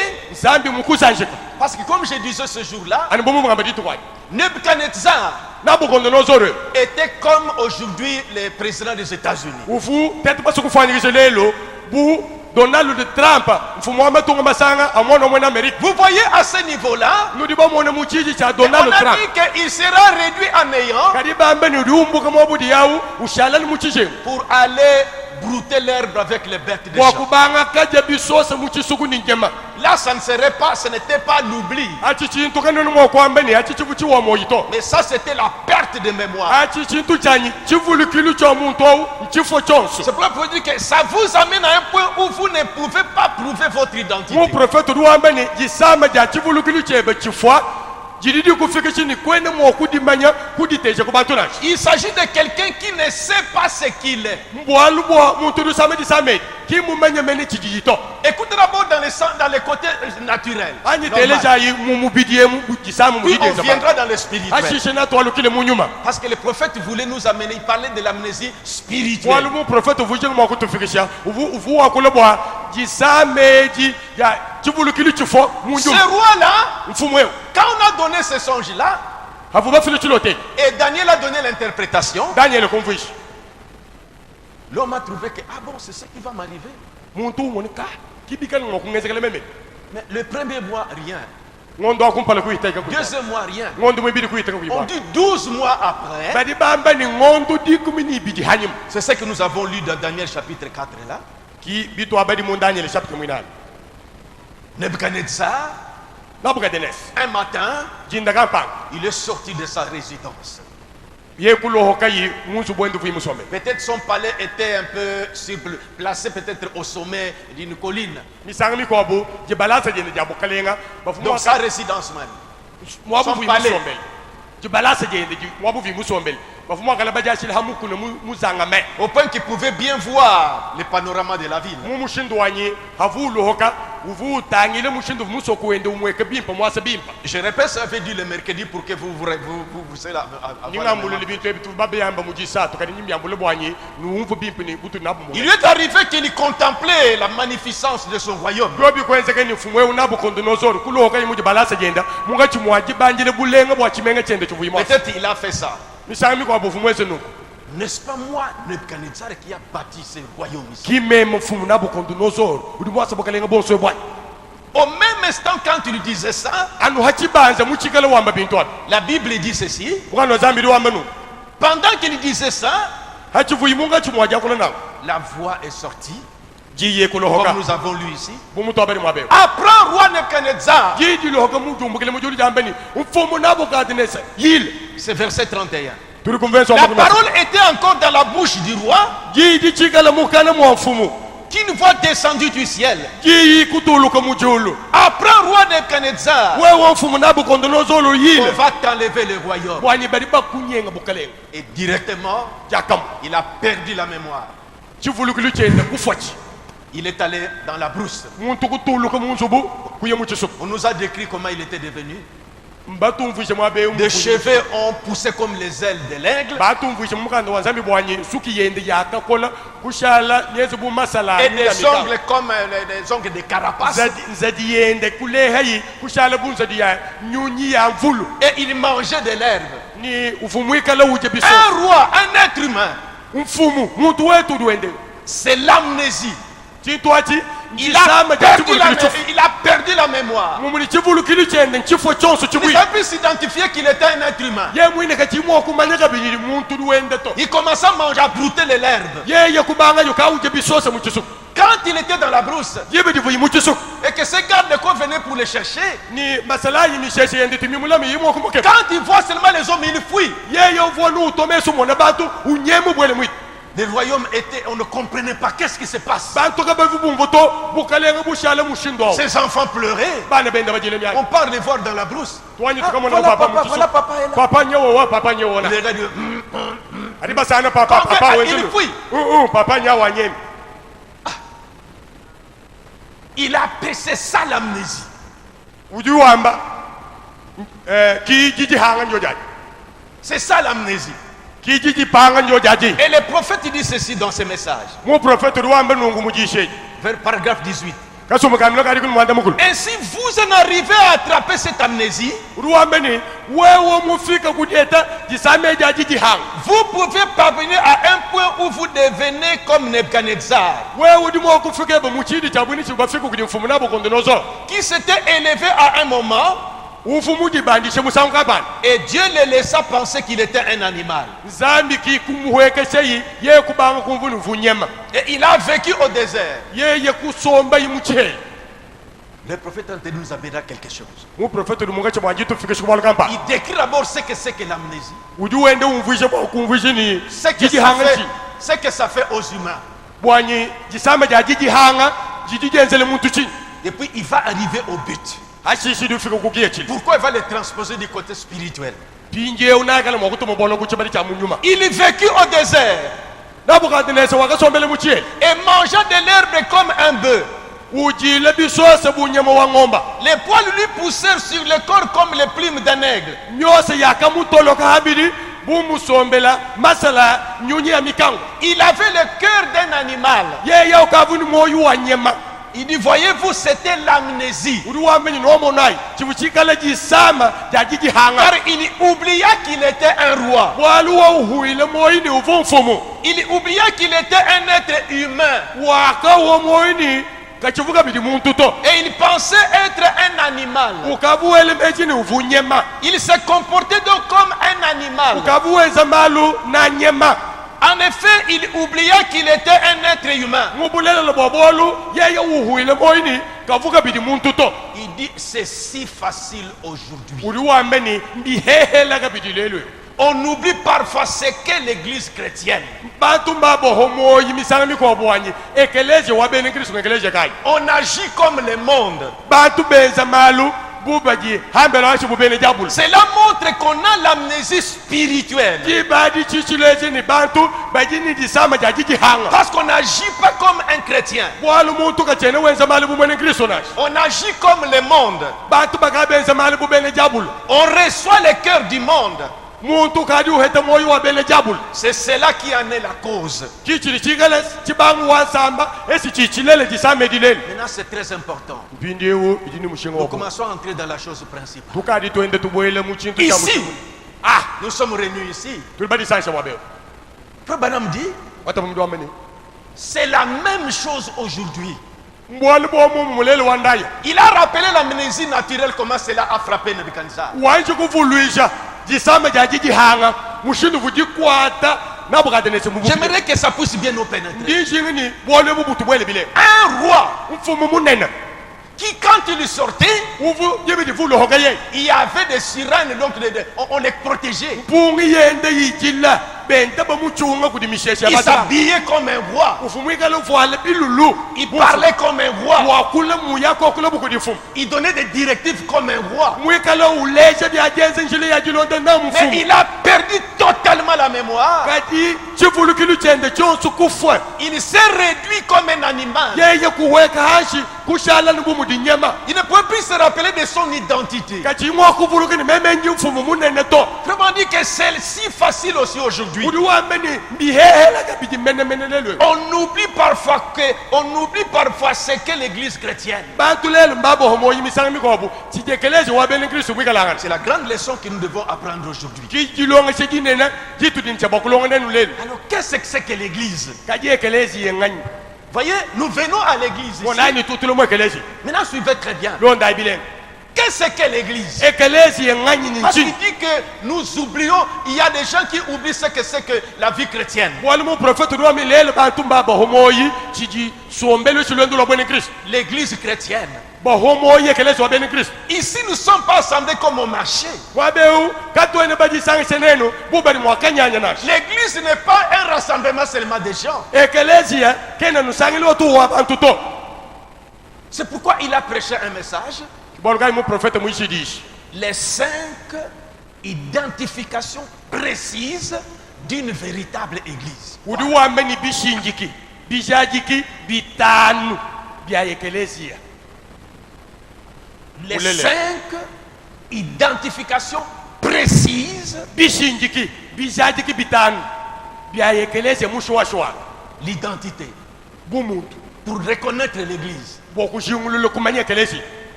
parce que comme je disais ce jour-là, Nebuchadnezzar était comme aujourd'hui le président des États-Unis. Donald Trump, vous voyez à ce niveau-là, on a dit qu'il sera réduit en néant pour aller brouter l'herbe avec les bêtes des champs. Là, ce n'était pas l'oubli, mais ça c'était la perte de mémoire. C'est pour dire que ça vous amène à un point où vous ne pouvez pas prouver votre identité. Il s'agit de quelqu'un qui ne sait pas ce qu'il est. Écoute d'abord dans les côtés naturels. Puis on viendra dans le spirituel. Parce que le prophète voulait nous amener, il parlait de l'amnésie spirituelle. Ce roi-là, quand on a donné ce songe-là, et Daniel a donné l'interprétation, l'homme a trouvé que, ah bon, c'est ce qui va m'arriver. Mais le premier mois, rien. ngondo akumpala kuiteka ku Deuxième mois, rien. ngondo mwibiri kuiteka ku On dit 12 mois après. badi bamba ni ngondo dikumini bidi hanyim C'est ce que nous avons lu dans Daniel chapitre 4 là. ki bitu abadi mu Daniel chapitre mwinal Nebuchadnezzar, Nabucodonosor un matin, jinda kampang il est sorti de sa résidence. ye kulo hokayi munsu bwendu fu musombe Peut-être son palais était un peu placé peut-être au sommet d'une colline. misanga mi ko bu je balasa je ne jabu kalenga ba fu Donc sa résidence même. mo abu son fu palais. musombe je balasa je ne mo abu fu musombe ba fu mo kala baja shil hamuku ne muzanga me Au point qu'il pouvait bien voir le panorama de la ville. mu mushindu wanyi havu lo hoka uvu tangile mushindu musoko wende umweke bimpa mwasa bimpa Je répète, ça avait dit le mercredi pour que vous soyez là. ningambulo libintu ebitu babe yamba mujisa to kadi nyambulo bwanyi nuumvu bimpa ni butu nabu Il lui est arrivé qu'il contemplait la magnificence de son royaume. gobi kwenzeke ni fumwe Nabucodonosor kulo hoka yimuji balasa jenda munga chimwaji banjile bulenga bwa chimenga chende chuvuyimo Peut-être il a fait ça. misanga mi ko abu fumwe senu N'est-ce pas moi, Nebuchadnezzar, qui a bâti ce royaume ici? kimeme fumu Nabucodonosor udi mwasa bokalenga bonso bwa Au même instant, quand il disait ça, anu hachibanza muchikala wamba bintu ati la Bible dit ceci. bwana zambiri wamba nu Pendant qu'il disait ça, hachivuyimunga chimwaji akula nawo la voix est sortie, jiye kulo hoka comme nous avons lu ici. bumutu abali mwabe Apprends, roi Nebuchadnezzar. jiji lo hoka mujumbukile mujuli jambeni mfumu Nabucodonosor yile C'est verset 31. turi kumvenso La parole était encore dans la bouche du roi, jiji chikala mukana mwa mfumu qu'une voix descendue du ciel. jiji kutuluka mujulu Apprends, roi Nebuchadnezzar, wewe mfumu Nabucodonosor on yile va t'enlever le royaume. bwanyi bali bakunyenga bukalenga Et directement, jakam il a perdu la mémoire. chivulukilu chenda kufachi Il est allé dans la brousse. muntu kutuluka munzubu kuye muchisuku On nous a décrit comment il était devenu. mbatumvishe mwabe Des cheveux ont poussé comme les ailes de l'aigle. batumvishe mukanda wa nzambi bwanyi suki yende yakakola kushala nyezi bu masala Et des ongles comme des ongles de carapace. nzadi yende kulehayi kushala bunzadi ya nyunyi ya mvulu Et il mangeait de l'herbe. ni ufumwikala uje biso Un roi, un être humain, mfumu muntu wetu duende c'est l'amnésie. chitwachi Il a perdu la mémoire. mumuni chivulukili chende nchifo chonso Il chibwi a pu s'identifier qu'il était un être humain. ye mwine kachimwa kumanyaka biniri muntu duende to Il commençait à manger, à brouter les l'herbe. yeye kubanga yoka uje bisose muchisuku Quand il était dans la brousse yebe divuyi muchisuku et que ces gardes de corps venaient pour le chercher, ni masala yi misheshe yende timimulami yimo kumuke quand il voit seulement les hommes, il fuit. yeye uvwa nuutomesu mona batu unyemu bwele mwitu Le royaume était, on ne comprenait pas qu'est-ce qui se passe. bantu kabevu bumvuto bukalenga bushala mushindo Ces enfants pleuraient. bana benda bajile mya On part les voir dans la brousse. twanyi Ah, tukamona voilà papa papa, muchisu voilà papa est là. papa nyewo wa papa nyewo na Il regarde, ariba sana papa Quand papa il wezulu fuit. papa nyawa nyemi il a passé ça l'amnésie. ujuwamba ki jiji hanga njojaji C'est ça l'amnésie. ki jiji panga njojaji Et le prophète il dit ceci dans ses messages. mu prophète ruwamba nungu mujishe Vers paragraphe 18. kasuma kamila kari kun mwanda mukulu Ainsi vous en arrivez à attraper cette amnésie, ruwamba ni wewe mufika kudeta jisame jaji hanga vous pouvez parvenir à un point où vous devenez comme Nebuchadnezzar, wewe ndimo kufika ba muchidi chabuni chibafika kudi mfumu Nabucodonosor qui s'était élevé à un moment ufumu jibandishe musanga bana et Dieu le laissa penser qu'il était un animal. zambi ki kumuhweke seyi ye kubanga kumvunu vunyema Et il a vécu au désert. ye kusomba yimuche Le prophète en nous amènera quelque chose. mu prophète lumunga chimwanji tufike shikubala kampa Il décrit d'abord ce que c'est que l'amnésie. uju wende umvishe kwa kumvishe ni Ce que, jiji ça hanga fait, chi ce que ça fait aux humains. bwanyi jisama ja jiji hanga jiji jenzele muntu chi Et puis il va arriver au but. hashishi dufika kukiye chi Pourquoi il va le transposer du côté spirituel? pinje unakala mwakuto mbono kuchibali cha munyuma Il vécut au désert Nabucodonosor wakasombele muchi et mangeait de l'herbe comme un bœuf. ujile bisose bunyama wa ngomba Les poils lui poussèrent sur le corps comme les plumes d'un aigle. nyose yakamutoloka habiri bumusombela masala nyunyi ya mikango Il avait le cœur d'un animal. yeye ukavuni moyo wa nyema Il dit, voyez-vous, c'était l'amnésie. uri wamenyi nomonai chibuchikala jisama ja jiji hanga Car il oublia qu'il était un roi. bwaluwa uhuile moyini uvumfumu Il oublia qu'il était un être humain. waka wo moyini Et il pensait être un animal. Il s'est comporté donc comme un animal. En effet, il oublia qu'il était un être humain. Il dit, c'est si facile aujourd'hui. On oublie parfois ce qu'est l'église chrétienne. On agit comme le monde. Cela montre qu'on a l'amnésie spirituelle. Parce qu'on n'agit pas comme un chrétien. On agit comme le monde. On reçoit le cœur du monde. C'est cela qui en est la cause. Maintenant, c'est très important. Nous commençons à entrer dans la chose principale. Ici, nous sommes réunis ici. Frère Branham dit, c'est la même chose aujourd'hui. Il a rappelé l'amnésie naturelle, comment cela a frappé Nebuchadnezzar. J'aimerais que ça puisse bien nous pénétrer. Un roi qui, quand il sortait, il y avait des sirènes, donc on les protégeait. Il s'habillait comme un roi. Il parlait comme un roi. Il donnait des directives comme un roi. Mais il a perdu totalement la mémoire. Il s'est réduit comme un animal. Il ne pouvait plus se rappeler de son identité. Vraiment dit que c'est si facile aussi aujourd'hui. On oublie parfois ce qu'est l'église chrétienne. C'est la grande leçon que nous devons apprendre aujourd'hui. Alors qu'est-ce que c'est que l'église? Voyez, nous venons à l'église ici. Maintenant suivez très bien. Qu'est-ce que l'église? Parce qu'il dit que nous oublions, il y a des gens qui oublient ce que c'est que la vie chrétienne. L'église chrétienne. Ici nous ne sommes pas assemblés comme au marché. L'église n'est pas un rassemblement seulement des gens. C'est pourquoi il a prêché un message. Les 5 identifications précises d'une véritable église. Les 5 identifications précises. L'identité. Pour reconnaître l'église.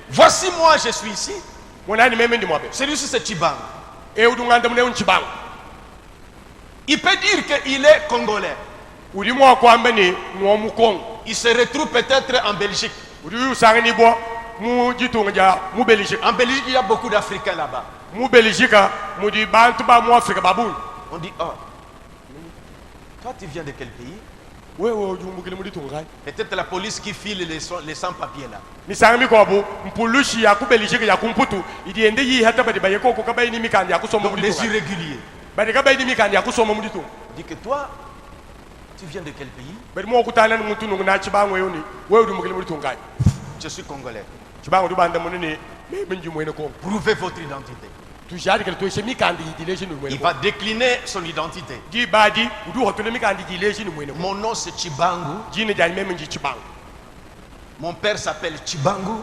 Voici moi, je suis ici. Celui-ci, c'est Chibangu. Il peut dire qu'il est congolais. Il se retrouve peut-être en Belgique. En Belgique, il y a beaucoup d'Africains là-bas. On dit, oh, toi tu viens de quel pays? Peut-être la police qui file les sans-papiers là. Donc les irréguliers. On dit que toi, tu viens de quel pays? Je suis congolais. Prouvez votre identité. Il va décliner son identité. Mon nom c'est Chibangu. Mon père s'appelle Chibangu.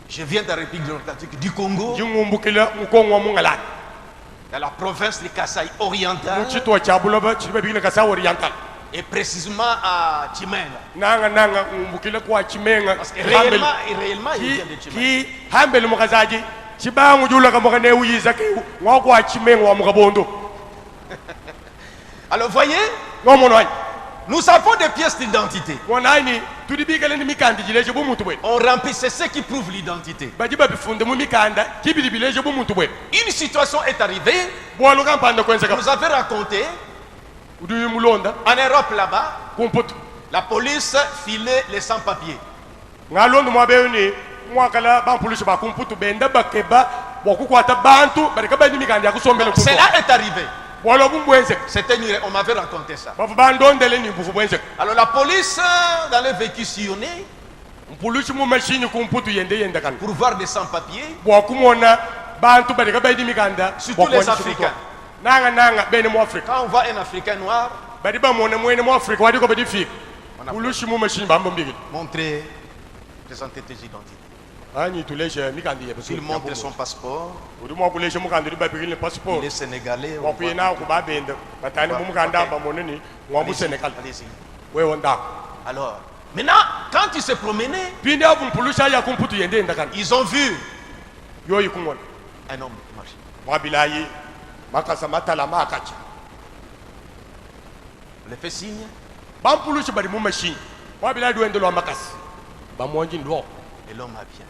Je viens de la République démocratique du Congo, dans la province du Kasaï oriental, et précisément à Chimène. Parce que réellement il vient de Chimène. Alors voyez, Nous avons des pièces d'identité. wonani tudi bigale ni mikandi jileje bu muntu bwe On remplit, c'est ce qui prouve l'identité. baji babifunde mu mikanda kibili bileje bu muntu bwe Une situation est arrivée, bwalo kampanda kwenzeka vous avez raconté, udu mulonda en Europe là-bas, kumputu la police filait les sans-papiers. ngalondo mwabeyoni mwakala bampulushi bakumputu benda bakeba bokukwata bantu bareka bandi mikandi yakusombele kumputu Cela est arrivé. bwalo bumbwenzeka C'était on m'avait raconté ça. bafu bandondele ni bufu bwenzeka Alors la police, dans le véhicule sillonné, mpulushi mu mashini kumputu yenda kan pour voir des sans-papiers, bwakumona bantu bareka bandi mikanda surtout les Africains. nanga bene mu Afrika Quand on voit un Africain noir, badi bamona mwene mu Afrika wadiko badi fika on a pulushi mu mashini bambambigile montré, présenter tes identités. anyi tuleshe mikandi yebesu Il montre son passeport, udi mwakuleshe mukandi babigile passport il est sénégalais. on wakuyena voit- kubabenda batani mu mukanda bamoneni mwa mu Senegal Allez-y. wewe ndako Alors, maintenant, quand il se promenait, pindi abu mpulusha ya kumputu yende ndakan ils ont vu yoyi kumona un homme marcher. mwabilayi makasa matala makacha On le fait signe. bampulushi bali mu machine mwabilayi duwende lwa makasi bamonji ndo Et l'homme a bien.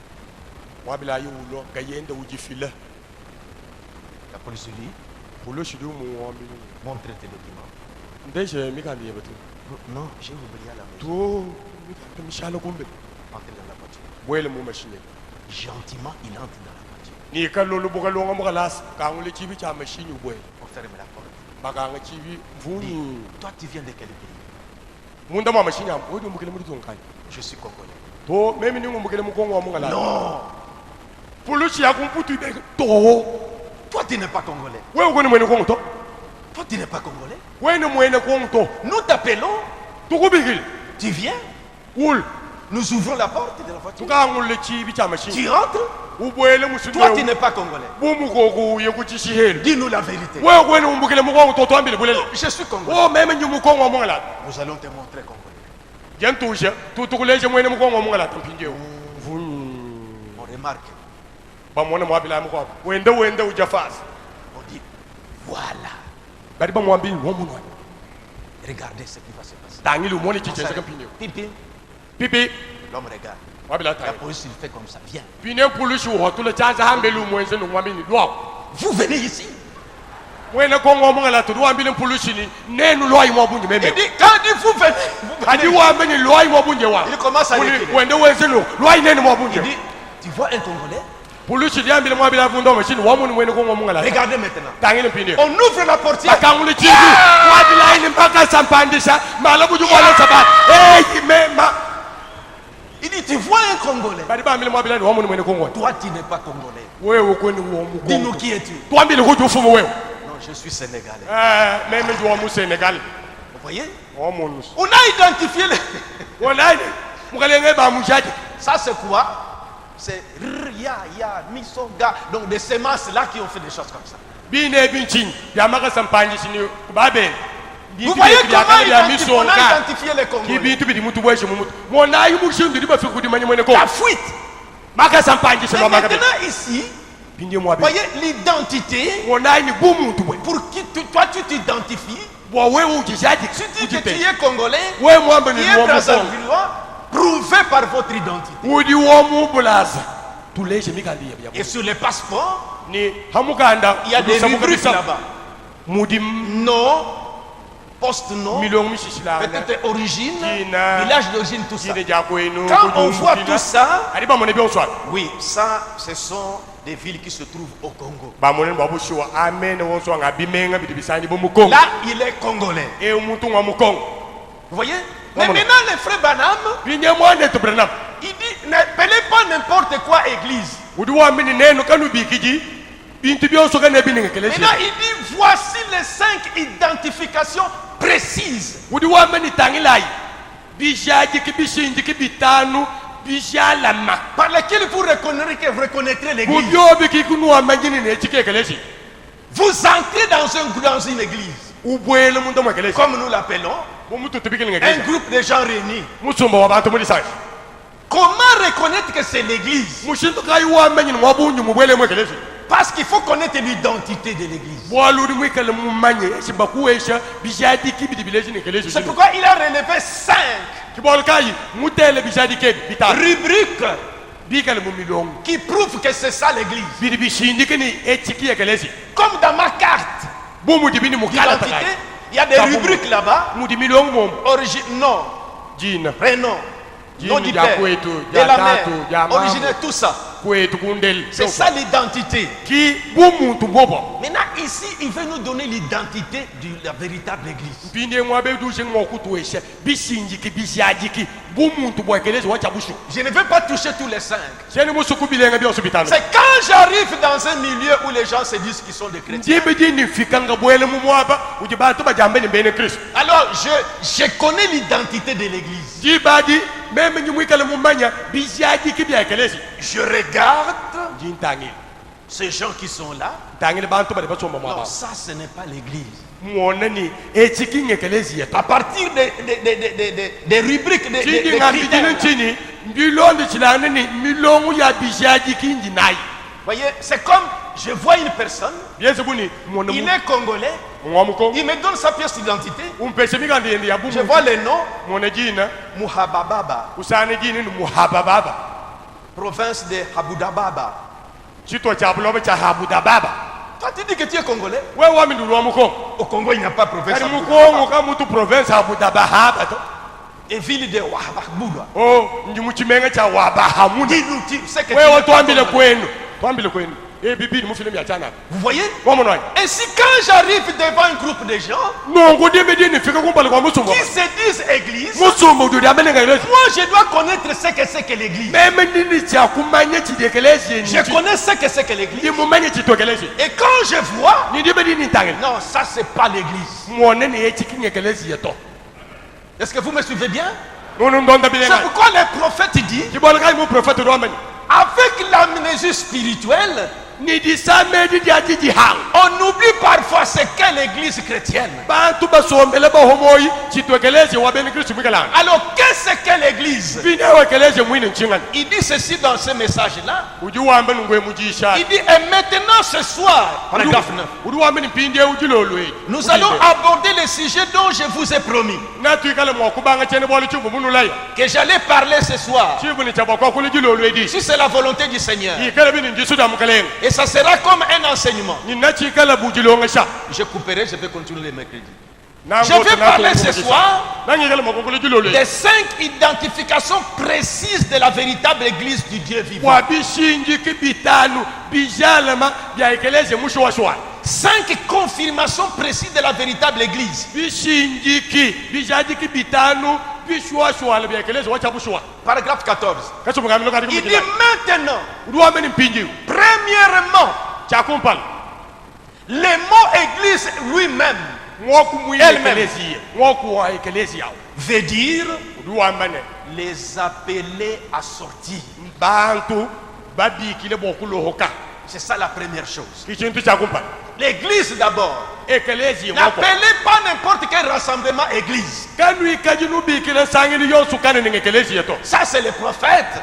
mwabilayi ulo gayende ujifila La police lui dit, pulushi du mu wambi montrez tes documents. ndeshe mikandi yebetu Non, j'ai oublié à la maison. to mikandi mishala kumbe Entrez dans la voiture. bwele mu machine Gentiment, il entre dans la voiture. ni kalolo bukalonga mukalasa kangule chibi cha machine ubwe On ferme la porte. bakanga chibi mvuni Dis, toi, tu viens de quel pays? munda mwa machine am odi mukele muri tonkanya Je suis congolais. to memi ningu mukele mukongo wa mungalasa Non, pulushi ya kumputu ibe to toi, tu n'es pas congolais. wewe kuni mwene kongo to Toi, tu n'es pas congolais. wene mwene kongo to Nous t'appelons, tukubigile tu viens, ul nous ouvrons la porte de la voiture. tukangule chibi cha machine Tu rentres, ubwele toi, tu musindwe n'es pas congolais. bumukoku yekuchishihelu Dis-nous la vérité. wewe kweni umbukile mukongo to twambile bulele Je suis congolais. o meme nyu mukongo wa mungalasa Nous allons te montrer congolais. jentusha tutukuleshe mwene mukongo wa mungalasa mpinjewo vuni On remarque, bamwona mwabila mukwa wende ujafasi on dit, voilà, bari bamwambili womunwa regardez ce qui va se passer. tangile umone On chichenze s'arrête. kampinjewo Pipi, pipi l'homme regarde. wabila La tangile police, il fait comme ça. Viens. pine pulushi uhotule chanza hambele umwenze numwambini lwao Vous venez ici. mwene kongo omungala tuli wambile mpulushi ni nenu lwayi mwabunje Il meme dit, quand il dit vous venez, vous kadi venez. wambeni lwayi mwabunje wa Il commence à Kuli reculer. wende wenzelo lwayi nenu mwabunje Il dit, tu vois un Congolais? pulushi liambile mwabila vunda machini wamuni mwene kongo omungala Regardez maintenant. tangile mpinde On ouvre la portière. bakangule chibi wabila ini mpaka sampandisha malabu jumwala sabat mema Il dit, tu vois un Congolais? bari bambile mwabila ni wamuni mwene kongo Toi, tu n'es pas Congolais. wewe kweni uwo Dis-nous mukongo qui es-tu? twambile kuti ufumu wewe Non, je suis sénégalais. meme ndi wa mu Senegal Vous voyez? womunus On a identifié les... wonani mukalenge bamujaje Ça, c'est quoi? C'est ya, misonga. Donc des semences là qui ont fait des choses comme ça. bine binchini byamaka sampandisini kubabe Vous voyez comment on a identifié les Congolais? kibintu bili mutu bweshe mumutu monayi mushindu liba fikudi manye mwene ko La fuite. maka sampandisini Mais wamaka maintenant ici, binde vous mwabe voyez l'identité. monayi ni bumuntu bwe Pour qui toi tu t'identifies. bwa wewe ujijaje Tu dis que tu es Congolais. we mwambe Qui ni est womukongo Brazzaville. Prouvé par votre identité. udi womubulaza tuleshe mikandi Et yebya sur les passeports, ni hamukanda il y a des rubriques là-bas. mudi Nom, poste nom, milongo mishishilana peut-être origine, Dina. village d'origine, tout ça. jine jakwenu Quand on voit tout ça, ali bamone byonswala oui, ça, ce sont des villes qui se trouvent au Congo. bamone babushiwa amene wonswanga bimenga biti bisani bomukongo Là, il est congolais. e umuntu wa mukongo Vous voyez? Mais Maman. maintenant, le frère Banham, binye mwane to brenam il dit, n'appelez pas n'importe quoi église. udi wambini neno kanu bikiji bintu byonso kana bininga keleshe Maintenant, il dit, voici les 5 identifications précises. udi wambini tangilai bijaji kibishinji kibitanu bijalama Par lesquelles vous reconnaîtrez l'église. kubyo bikikunu amanyini ne chikekeleshe Vous entrez dans une église, ubwele muntu mwekeleshe comme nous l'appelons, bomutu tubikilinga un keleshe groupe de gens réunis. musumba wa bantu muri sai Comment reconnaître que c'est l'église? mushindu kai wamenyi mwabunyu mubwele mwekeleshe Parce qu'il faut connaître l'identité de l'église. C'est pourquoi il a relevé 5 rubriques qui prouvent que c'est ça l'église. Comme dans ma carte d'identité, il y a des rubriques là-bas. Origine, nom, prénom, nom du père, de la mère, originaire, tout ça. C'est ça l'identité. Maintenant ici, il veut nous donner l'identité de la véritable église. Je ne veux pas toucher tous les 5. C'est quand j'arrive dans un milieu où les gens se disent qu'ils sont des chrétiens. Alors je connais l'identité de l'église. Je regarde ces gens qui sont là. Non, ça ce n'est pas l'église. À partir des rubriques, des critères. Voyez, c'est comme je vois une personne, il est congolais, il me donne sa pièce d'identité, je vois le nom, Muhabababa, province de Habudababa. Toi tu dis que tu es congolais. Au Congo il n'y a pas province Habudababa. Et ville de Wahababouba. Dis-nous, c'est que tu es congolais. Vous voyez? Et si quand j'arrive devant un groupe de gens qui se disent église, moi je dois connaître ce que c'est que l'église. Je connais ce que c'est que l'église. Et quand je vois, non, ça c'est pas l'église. Est-ce que vous me suivez bien? C'est pourquoi le prophète dit, avec l'amnésie spirituelle, on oublie parfois ce qu'est l'église chrétienne. Alors qu'est-ce qu'est l'église? Il dit ceci dans ce message-là. Il dit, et maintenant ce soir, paragraphe 9, nous allons aborder le sujet dont je vous ai promis que j'allais parler ce soir, si c'est la volonté du Seigneur. Et ça sera comme un enseignement. Je couperai, je vais continuer les mercredis. Je vais parler ce soir des 5 identifications précises de la véritable église du Dieu vivant. 5 confirmations précises de la véritable église. Paragraphe 14. Il dit maintenant, premièrement, le mot église lui-même, veut dire les appeler à sortir. C'est ça la première chose. L'église d'abord. N'appelez pas n'importe quel rassemblement église. Ça c'est le prophète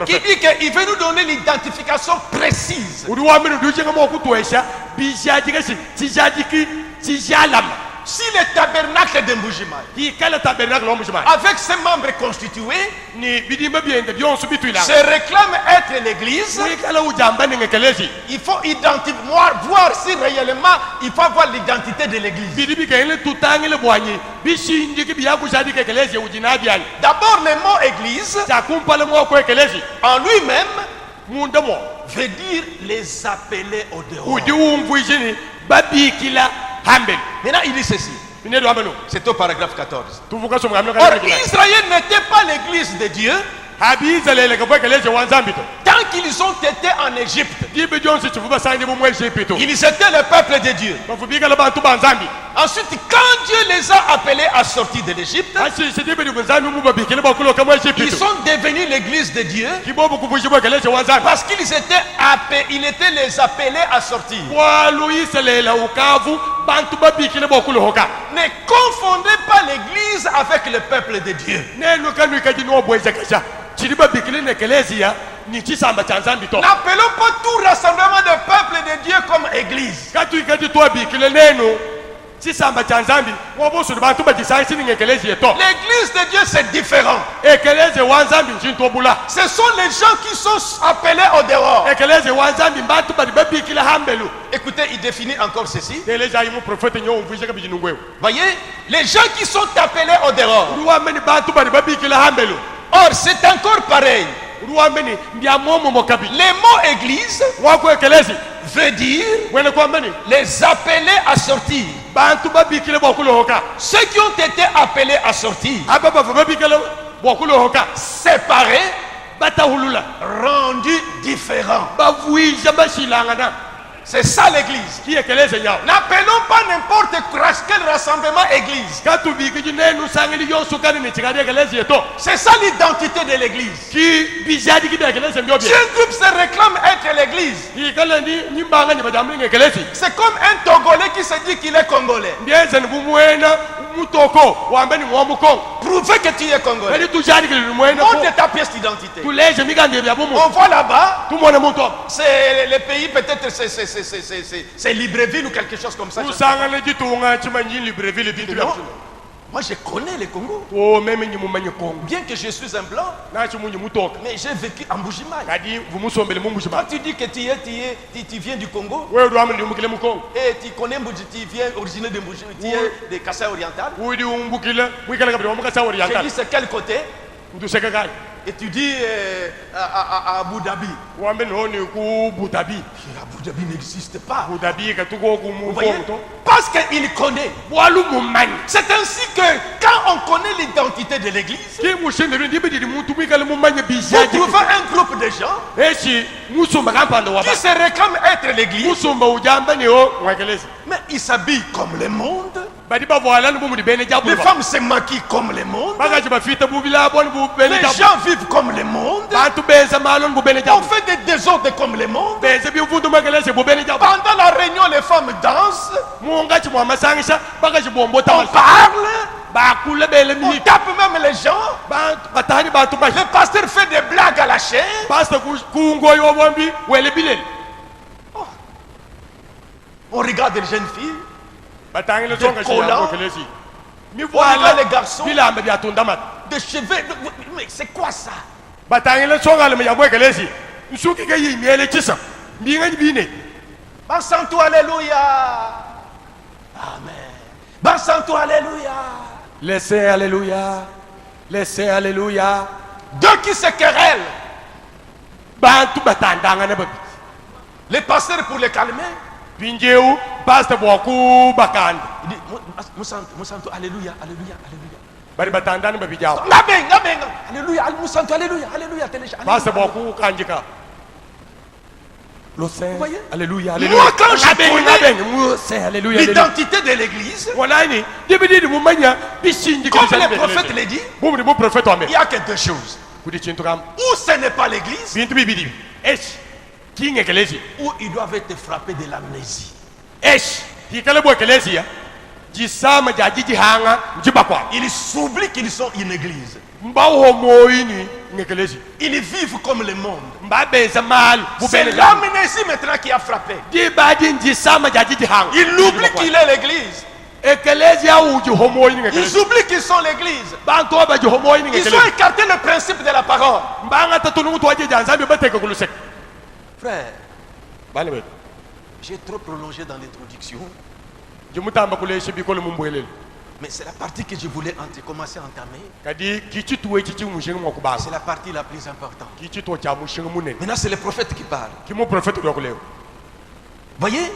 qui dit qu'il veut nous donner l'identification précise. Si le tabernacle de Mbujimayi, avec ses membres constitués, se réclame être l'église, il faut voir si réellement il faut avoir l'identité de l'église. D'abord le mot église en lui-même veut dire les appeler au dehors. Maintenant il dit ceci. C'est au paragraphe 14. Or Israël n'était pas l'église de Dieu tant qu'ils ont été en Égypte. Ils étaient le peuple de Dieu. Ensuite, quand Dieu les a appelés à sortir de l'Égypte, ils sont devenus l'église de Dieu parce qu'ils étaient les appelés à sortir. Ne confondez pas l'église avec le peuple de Dieu. ni chisamba cha nzambi to N'appelons pas tout rassemblement de peuple de Dieu comme église. katu ikati to bikile neno chisamba cha nzambi woboso bantu bajisaisi ni ekelezi yeto L'église de Dieu, c'est différent. ekelezi wa nzambi nchinto bula Ce sont les gens qui sont appelés au dehors. ekelezi wa nzambi bantu bali babikile hambelu Écoutez, il définit encore ceci. teleja yimu prophète nyo mvuje kabiji nungwewe Voyez, les gens qui sont appelés au dehors. ruwa meni bantu bali babikile hambelu Or, c'est encore pareil. ruwa meni ndia momo mokabi Les mots église wako ekelezi veut dire wene kwa meni les appeler à sortir. bantu babikile bokulohoka Ceux qui ont été appelés à sortir, aba bava babikile bokulohoka séparés, batahulula rendus différents. bavuija bashilangana C'est ça l'église. ki ekelezi nyao N'appelons pas n'importe quel rassemblement église. katu bikiji nenu sangili yosukani ni chikadi ekelezi yeto C'est ça l'identité de l'église. ki bijadi kibe ekelezi ndio Si bie un groupe se réclame être l'église, ikala ni nyimbanga ni bajamlinga ekelezi c'est comme un Togolais qui se dit qu'il est Congolais. ndienze ni bumwena mutoko wambe ni ngomukong Prouvez que tu es Congolais. bali tujadi kili mwena ko Montre ta pièce d'identité. tuleje migande bya bumu On voit là-bas, tumone muto c'est le pays, peut-être c'est Libreville ou quelque chose comme ça. je sais pas. usangane jitunga chimanyi libreville bintu bya Non. Moi, je connais le Congo. to meme nyi mumanyi kongo Bien que je suis un blanc, na chimunyi mutoka mais j'ai vécu en Bougimaï. kadi vumusombele Quand mumbushima tu dis que tu viens du Congo wewe ndo amuli mukile mukongo et tu connais Mbouji, tu viens originaire de Mbouji, tu es de Kassai oriental. udi umbukile mwikala kabiri wamukasa Je oriental dis c'est quel côté? uduseka kai Et tu dis à Abu Dhabi. wambe noni ku butabi Abu Dhabi n'existe pas. butabi katuko ku Vous voyez? mukongo to Parce qu'il connaît. walu mumanyi C'est ainsi que quand on connaît l'identité de l'église, ki mushindere ndibidi muntu mwikale mumanyi vous bijaji trouvez un groupe de gens echi musumba kampanda waba qui se réclament être l'église, musumba ujamba niyo mwakelezi mais ils s'habillent comme le monde. badi bavoala ni bumudi bene Les jabu femmes se maquillent comme le monde. bagaji bafita bubila boni bu bene Les jabu gens vivent comme le monde. bantu beza malon bu bene On jabu fait des désordres comme le monde. beza bivundo mwakelezi bu bene jabu Pendant la réunion, les femmes dansent, mungachi mwa masangisa bagaji bombota on mal parle, bakule bele on mi tape même les gens. bantu batani bantu ba Le pasteur fait des blagues à la chaîne. pastor kungo yo bombi wele bilele On regarde les jeunes filles. batangi le songa collants. ya mwakelezi mi On regarde voila les garçons. bilamba bya tundama Des cheveux. Mais c'est quoi ça? batangi le songa le ya mwakelezi nsuki ke yimiele chisa mbinga bine Bansanto, alléluia. Amen. Bansanto, alléluia. laissez alléluia laissez alléluia Deux qui se querellent. bantu batandanga na babi Les pasteurs pour les calmer. binjeu pastor boku bakanda Il dit, Monsanto, alléluia, alléluia, alléluia. bari batandana babi jaw Ngabe, ngabe, alléluia, Monsanto, alléluia, alléluia, télécharge. pastor boku kanjika lo Vous voyez? alléluia alléluia Moi, quand je connais c'est alléluia alléluia l'identité de l'église, walani dibidi mumanya bisinji comme le prophète l'a dit, bumudi bu prophète il ame y a que deux choses. kudi chintu kam Ou ce n'est pas l'église, bintu bibidi esh kinge kelezi ou ils doivent être frappés de l'amnésie. esh hikale bo kelezi ya jisama jajiji hanga njibakwa Ils s'oublient qu'ils sont une église. mbawo moyini ngekelezi Ils vivent comme le monde. mbabeza mal C'est bubene l'amnésie maintenant qui a frappé. dibadi njisama jajiji hanga Ils oublient qu'il est l'église. ekelezi ya uji homoyini Ils ngekelezi oublient qu'ils sont l'église. bantu abaji homoyini Ils ont ngekelezi écarté le principe de la parole. mbanga tatunu mutu waje janzambi bateke kulusek Frère, bale bet j'ai trop prolongé dans l'introduction, jimutamba kuleshe bikolo mumbwelele mais c'est la partie que je voulais commencer à entamer. kadi kichituwe chichi mushinga mwakubanga C'est la partie la plus importante. kichito cha mushinga munene Maintenant, c'est le prophète qui parle. kimu prophète lwakuleo Voyez?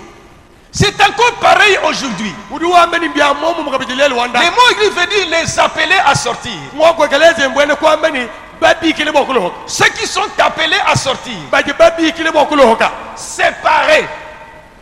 C'est encore pareil aujourd'hui. udi wambeni mbya momu mukabijilele wanda Les mots église veut dire les appeler à sortir. mwakwekeleze mbwene kwambeni babikile bokulohoka Ceux qui sont appelés à sortir, baji babikile bokulohoka séparés,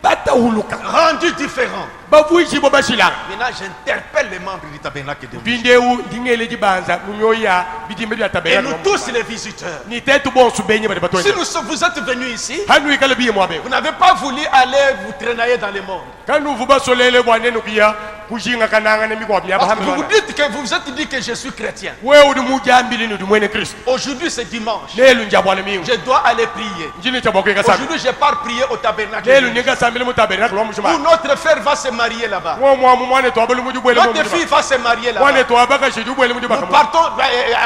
batahuluka rendus différents. bavuishi bo bashilanga Maintenant, j'interpelle les membres du tabernacle de Dieu. bindewu ndingele jibanza mumyoya bidimbe bya Et tabera nous tous les visiteurs. ni tetu bonsu benye bali batoya Si vous êtes venus ici, hanu ikale biye mwabe vous n'avez pas voulu aller vous traînailler dans le monde. kanu vuba solele bwanenu kiya kujinga kananga ne mikwa bya Parce que vous bahambe vous dites que vous vous êtes dit que je suis chrétien. wewe udi mujambili ni dumwene Kristo Aujourd'hui c'est dimanche. lelu njabwale mingu Je dois aller prier. njini chaboko ka sabi Aujourd'hui je pars prier au tabernacle. lelu ninga sambile mu tabernacle wa Où mushima notre frère va se marier là-bas. wo mwane to abulu muju bwele Notre fille va se marier là-bas. mwane to abaka shiju bwele muju Nous baka partons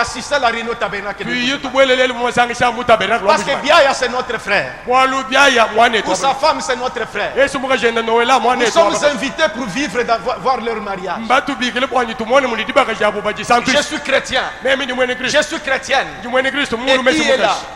assister à la réunion au tabernacle. tuyi tu bwele lelu mu sangi sha mu tabernacle wa Parce que mushima Biaya c'est notre frère. mwalu byaya mwane to Ou sa femme c'est notre frère. yesu muka jenda noela mwane Nous to sommes abaka invités pour vivre, voir leur mariage. mbatu bikele bwanyi tumone mu dibaka jabu baji santu Je suis chrétien. mimi ni mwene Kristo Je suis chrétienne. ni mwene Kristo Et mungu tu mesi es là. mukashi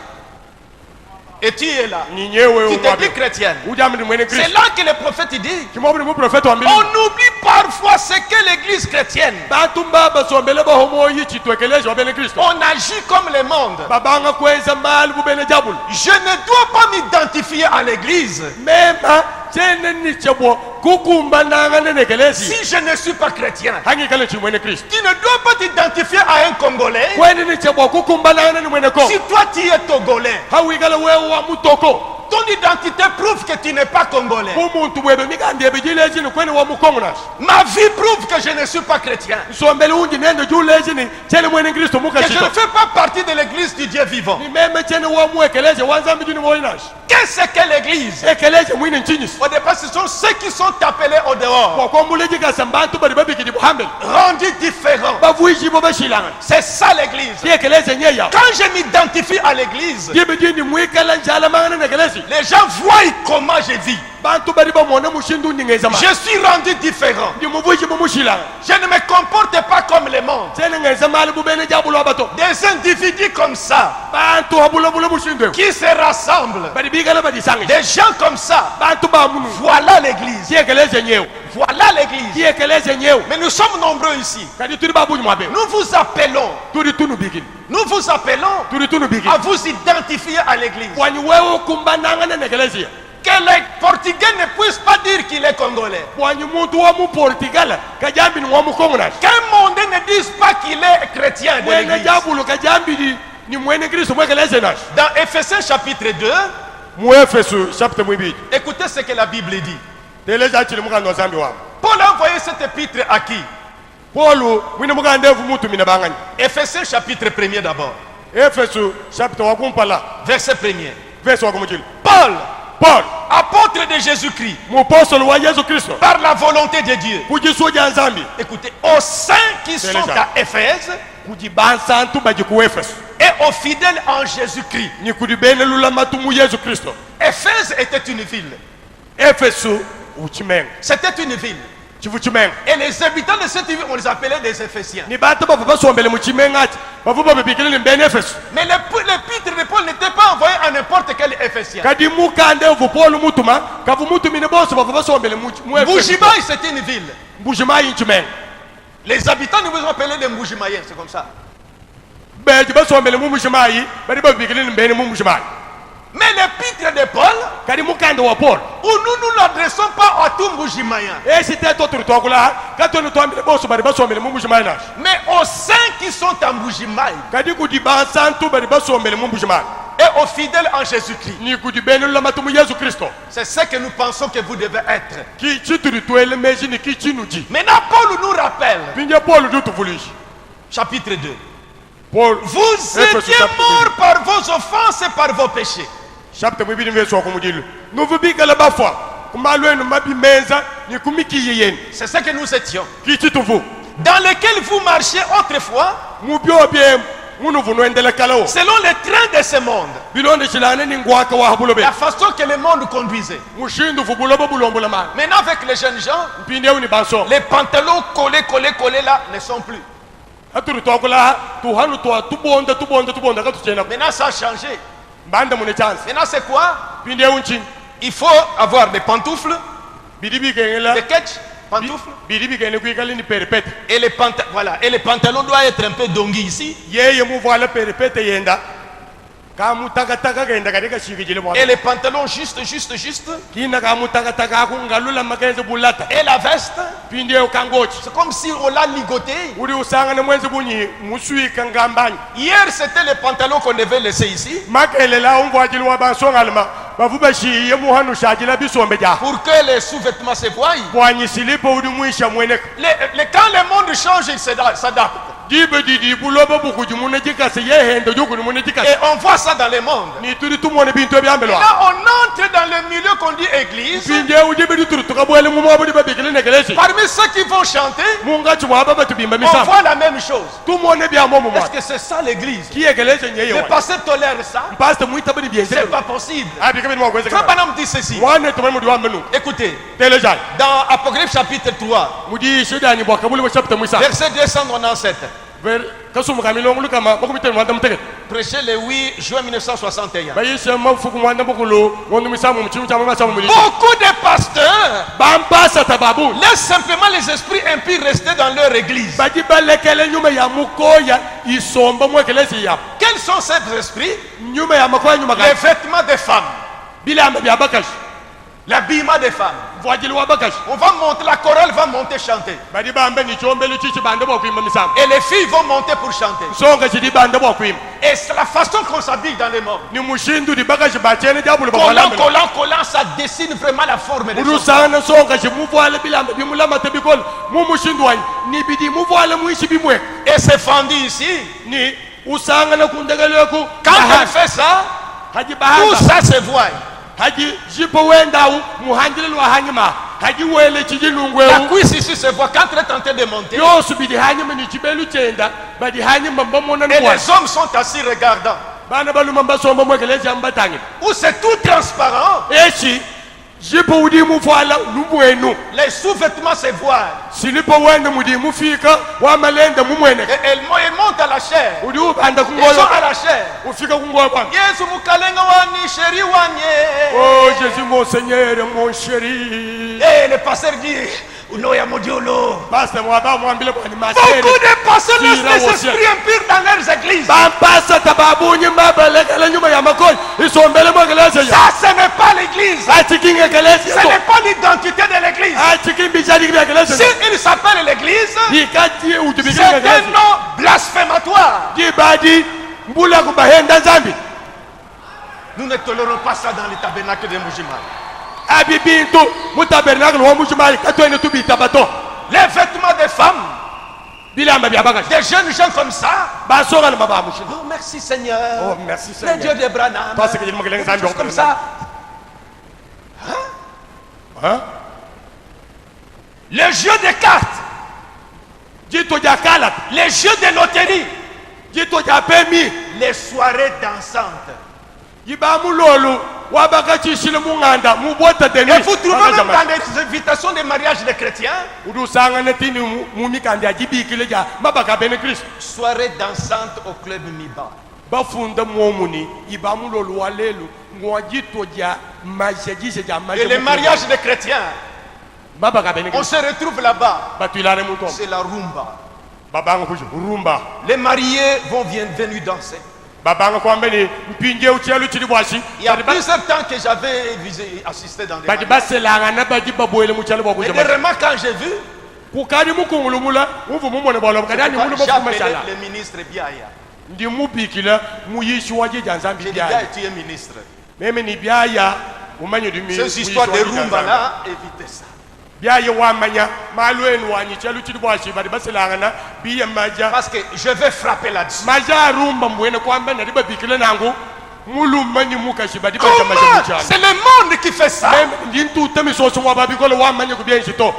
Et tu es là. ni nyewe Tu te dis chrétienne. ujambi ni mwene C'est Kristo là que le prophète dit. kimwabu ni mu prophète wa mbili On oublie parfois ce que l'église chrétienne. bantu mbaba sombele bahomo yichi twekeleje wabene Kristo On agit comme le monde. babanga kwenza mali bubene jabul Je ne dois pas m'identifier à l'église mema chene ni chebo kukumba nanga nene kelezi si je ne suis pas chrétien. hangi kale chi mwene Kristo Tu ne dois pas t'identifier à un Congolais kweni ni chebo kukumba nanga nene mwene ko si toi tu es Togolais. hawi kale wewe wa mutoko Ton identité prouve que tu n'es pas Congolais. umuntu bwebe mikande bijilezi ni kweni wa mukongo nashi Ma vie prouve que je ne suis pas chrétien. sombele unji nende julezi ni chene mwene Kristo Que je ne mukashito fais pas partie de l'église du Dieu vivant. ni meme chene wa muekeleje wanzambi juni mwene nashi Qu'est-ce que l'église? ekeleje mwine nchinyisi Au départ, ce sont ceux qui sont appelés au dehors, kwa kombuleji kasambantu bali babikidi buhambele rendus différents. bavuishi bo bashilanga C'est ça l'église. si ekeleje nyeya Quand je m'identifie à l'église, dibidini mwikala njala mangana nekelezi les gens voient comment je vis. bantu bali bamona mushindu ningeza ma Je suis rendu différent. ndi muvuishi bo mushilanga Je ne me comporte pas comme le monde. tene ngeza mali bubene jabulo abato Des individus comme ça, bantu habulabula mushindu qui se rassemblent. bali bigala badi sangi Des gens comme ça. bantu bamunu Voilà l'église. si ekeleje nyeo Voilà l'église. si ekeleje nyeo Mais nous sommes nombreux ici. kadi turi babuji mwabe Nous vous appelons. turi tunu bigini Nous vous appelons turi tunu bigini à vous identifier à l'église. kwani wewe kumbananga nekelezi Que les Portugais ne puissent pas dire qu'il est Congolais. kwani muntu wa mu Portugal kajambi ni wa mukongo nashi Qu'un monde ne dise pas qu'il est chrétien de mwene l'église. jabulo kajambi ni mwene Kristo mwekeleze nashi Dans Éphésiens chapitre 2, mu Efeso chapter mwibili écoutez ce que la Bible dit. teleza chili mukando zambi wa Paul a envoyé cette épître à qui? Paulo mwine mukandevu mutu mina bangani Éphésiens chapitre 1er d'abord. Efeso chapter wa kumpala Verset 1er. verse wa kumujili Paul, Paul apôtre de Jésus-Christ, mupostolo wa Yesu Kristo par la volonté de Dieu. kujisuja nzambi Écoutez, aux saints qui C'est sont les gens. à Éphèse kujibansantu baji ku Efeso et aux fidèles en Jésus-Christ. ni kudibenelula matumu Yesu Kristo Éphèse était une ville. Efeso uchimenga C'était une ville. chivu chimenga Et les habitants de cette ville, on les appelait des Éphésiens. ni bata bava basombele mu chimenga ati bavu babikile ni mbene Efeso Mais l'épître de Paul n'était pas envoyé à n'importe quel Éphésien. kadi mukandevu Paulo mutuma kavu mutumine bose bava basombele mu Efeso Bougimaï, c'était une ville. Mbujimayi chimenga Les habitants nous vous appelaient des Bougimaïens, c'est comme ça. beji basombele mu Mbujimayi bali babikile ni mbene mu Mbujimayi Mais l'épître de Paul, kadi mukande wa Paulo où nous ne l'adressons pas à tout Bougimaïen, esite to turi twakula katoni twambile bose bali basombele mu Mbujimayi nashi mais aux saints qui sont en Bougimaï kadi kudibansantu bali basombele mu Mbujimayi et aux fidèles en Jésus-Christ. ni kudibenelula matumu Yesu Kristo C'est ce que nous pensons que vous devez être. ki chituri twele meji ni ki chinuji Maintenant, Paul nous rappelle, pinje Paulo du tuvulishi chapitre 2. Paul Vous Efeso étiez chapter morts par vos offenses et par vos péchés. chapter mwibili verse wa kumujili nuvubikala bafa kumalwenu mabimenza ni kumikiyeyeni C'est ce que nous étions. ki chituvu Dans lesquels vous marchiez autrefois, mubyobye munuvu nwendele kalao selon les trains de ce monde. bilonde chilane ni ngwaka wa habulobe La façon que le monde conduisait. mushindu vubulobo bulombola ma Maintenant, avec les jeunes gens, mpinde uni banso les pantalons collés là ne sont plus. aturi twakula tuhanu twa tubonda katuchena Maintenant, ça a changé. mbanda mune chance Maintenant, c'est quoi? pinde unchi Il faut avoir des pantoufles, bidibi kengela des ketch, pantoufles. bidibi kene kuikali ni peripete Et les pantalons, voilà. Et les pantalons doivent être un peu dongis ici. yeye muvala peripete yenda kamutaka kenda katika shikijile mwa Et les pantalons juste. kina kamutaka kungalula makenze bulata Et la veste, pinde ukangochi c'est comme si on l'a ligoté. uri usangane mwenzi bunyi muswika ngambani Hier, c'était les pantalons qu'on devait laisser ici. makelela umvajili wa bansongalma bavubashi yemuhanu shajila bisombe ja pour que les sous-vêtements se voient. bwanyi silipo udi mwisha mweneka Quand le monde change, il s'adapte. dibe didi buloba bukuji munejika se yehendo jukuni munejika Et on voit ça dans le monde. ni turi tumone bintu Et byambelwa là, on entre dans le milieu qu'on dit église. binje udibe dituru tukabwele mu mabudi babikile negelesi Parmi ceux qui vont chanter, munga chwa baba tubimba on misamba voit la même chose. tumone byamo mu Est-ce mwa que c'est ça l'église? ki egelesi nyeye Le wa pasteur tolère ça? pastor muita budi bienze C'est pas possible. abi kabi mwa kweze Frère Branham dit ceci. wane tumone mudi wambenu Écoutez, teleja dans Apocalypse chapitre 3, mudi shidani bwa kabuli wa chapter mwisa verset 297, ver kasum kamilongo lukama makumite mwanda muteke prêché le 8 juin 1961. bayisha mafuku mwanda bukulo wondu misamu mchimu cha mama samu muli Beaucoup de pasteurs bampasa tababu laissent simplement les esprits impurs rester dans leur église. badi balekele nyuma ya mukoya isomba mwekelezi ya Quels sont ces esprits? nyuma ya makoya nyuma Les ka vêtements des femmes, bilamba bya bakashi l'habillement des femmes. vwajili wa bakashi On va monter, la chorale va monter chanter. badi bambe ni chombe luchichi bande bwa kuimba misamu Et les filles vont monter pour chanter. songa chidi bande bwa kuimba Et c'est la façon qu'on s'habille dans le monde. ni mushindu di bakashi bachene jabulu Collant, bakwalamba collant, collant, ça dessine vraiment la forme des choses. urusana songa chi muvwale bilamba bimulama tebikol mu mushindu wanyi ni bidi muvwale muishi bimwe Et c'est fendu ici. ni usangana kundegeleku Quand elle fait ça, haji tout bahanga ça se voit. haji jipo wendawu muhanjile lwa hanyima haji wele chiji La lungwewu cuisse ici se voit quand elle est en train de monter. yosu bidi hanyima ni chibelu chenda badi hanyima mbamona Et nwa les hommes sont assis regardant. bana baluma mbasomba mwekelezi ambatangi Où c'est tout transparent. echi jipo udi mufwala lumwenu Les sous-vêtements se voient. silipo wende mudi mufika wamalenda mumweneka Et elles montent à la chair. udi ubanda Ils sont kungoyo à la chair. ufika kungoyo bwana Yesu mukalenga wani sheri wanye. oh jésus mon seigneur mon chéri Et le pasteur dit, Uno ya modiolo. basta mwaba mwambile bwana masere Beaucoup de pasteurs laissent Tira les au esprits impurs dans leurs églises. bampasa tababunyi mbabalekele nyuma ya makoyi isombele mwekelezi ya Ça, ce n'est pas l'église. achikinge kelezi Ce n'est pas l'identité de l'église. achikimbi chadiki bya kelezi Si il s'appelle l'église, ikati c'est utubikile un kelezi nom blasphématoire. dibadi mbula kubahenda nzambi Nous ne tolérons pas ça dans les tabernacles de Mujima. abi bintu mutabernakle wa mushumali katwene tubita bato Les vêtements des femmes, bilamba bya bakashi des jeunes gens comme ça. basoka lama ba mushina Oh, merci Seigneur. oh merci Le Dieu Seigneur de Branham. parce que jilimo kelenge nzambi Quelque chose comme ça. hein Les jeux de cartes, jito ja kala les jeux de loterie, jito ja pemi les soirées dansantes. yiba mulolu wabakashi shile munganda mubota deni Et vous trouvez même dans les invitations de mariage des chrétiens, udusanga netini mumikandi ajibikile ja mabaka bene Kristo soirée dansante au club Miba. bafunda momuni iba mulolu walelu ngwajito ja majajise ja Et les mariages des chrétiens, mabaka bene on Kristo se retrouve là-bas. batwilane mutom C'est la rumba. babanga kujo rumba Les mariés vont venir danser. babanga kwambeni mpinje uchelu chili bwashi Il y a plusieurs temps que j'avais assisté dans des badi mariages. baselanga na badi babwele muchelu bwa Mais kujo dernièrement, quand j'ai vu, kukadi mukungulumula uvu mumone bwalo kadani mulu j'ai bafuma appelé shala le ministre Biaya. ndi mubikila muyishi waje janzambi J'ai dit, bya Biaya, tu es ministre. meme ni byaya umanye dumi Ces histoires de rumba là, évitez ça. byaya wamanya malwenu wanyi chelu chili bwashi badi baselanga na biya maja Parce que je vais frapper là-dessus. maja rumba mbwene kwamba na diba bikila nangu mulu manyi mukashi badi baja Comment? maja muchana C'est le monde qui fait ça. meme ndintu temi soso wa babikolo wamanya kubyenshi to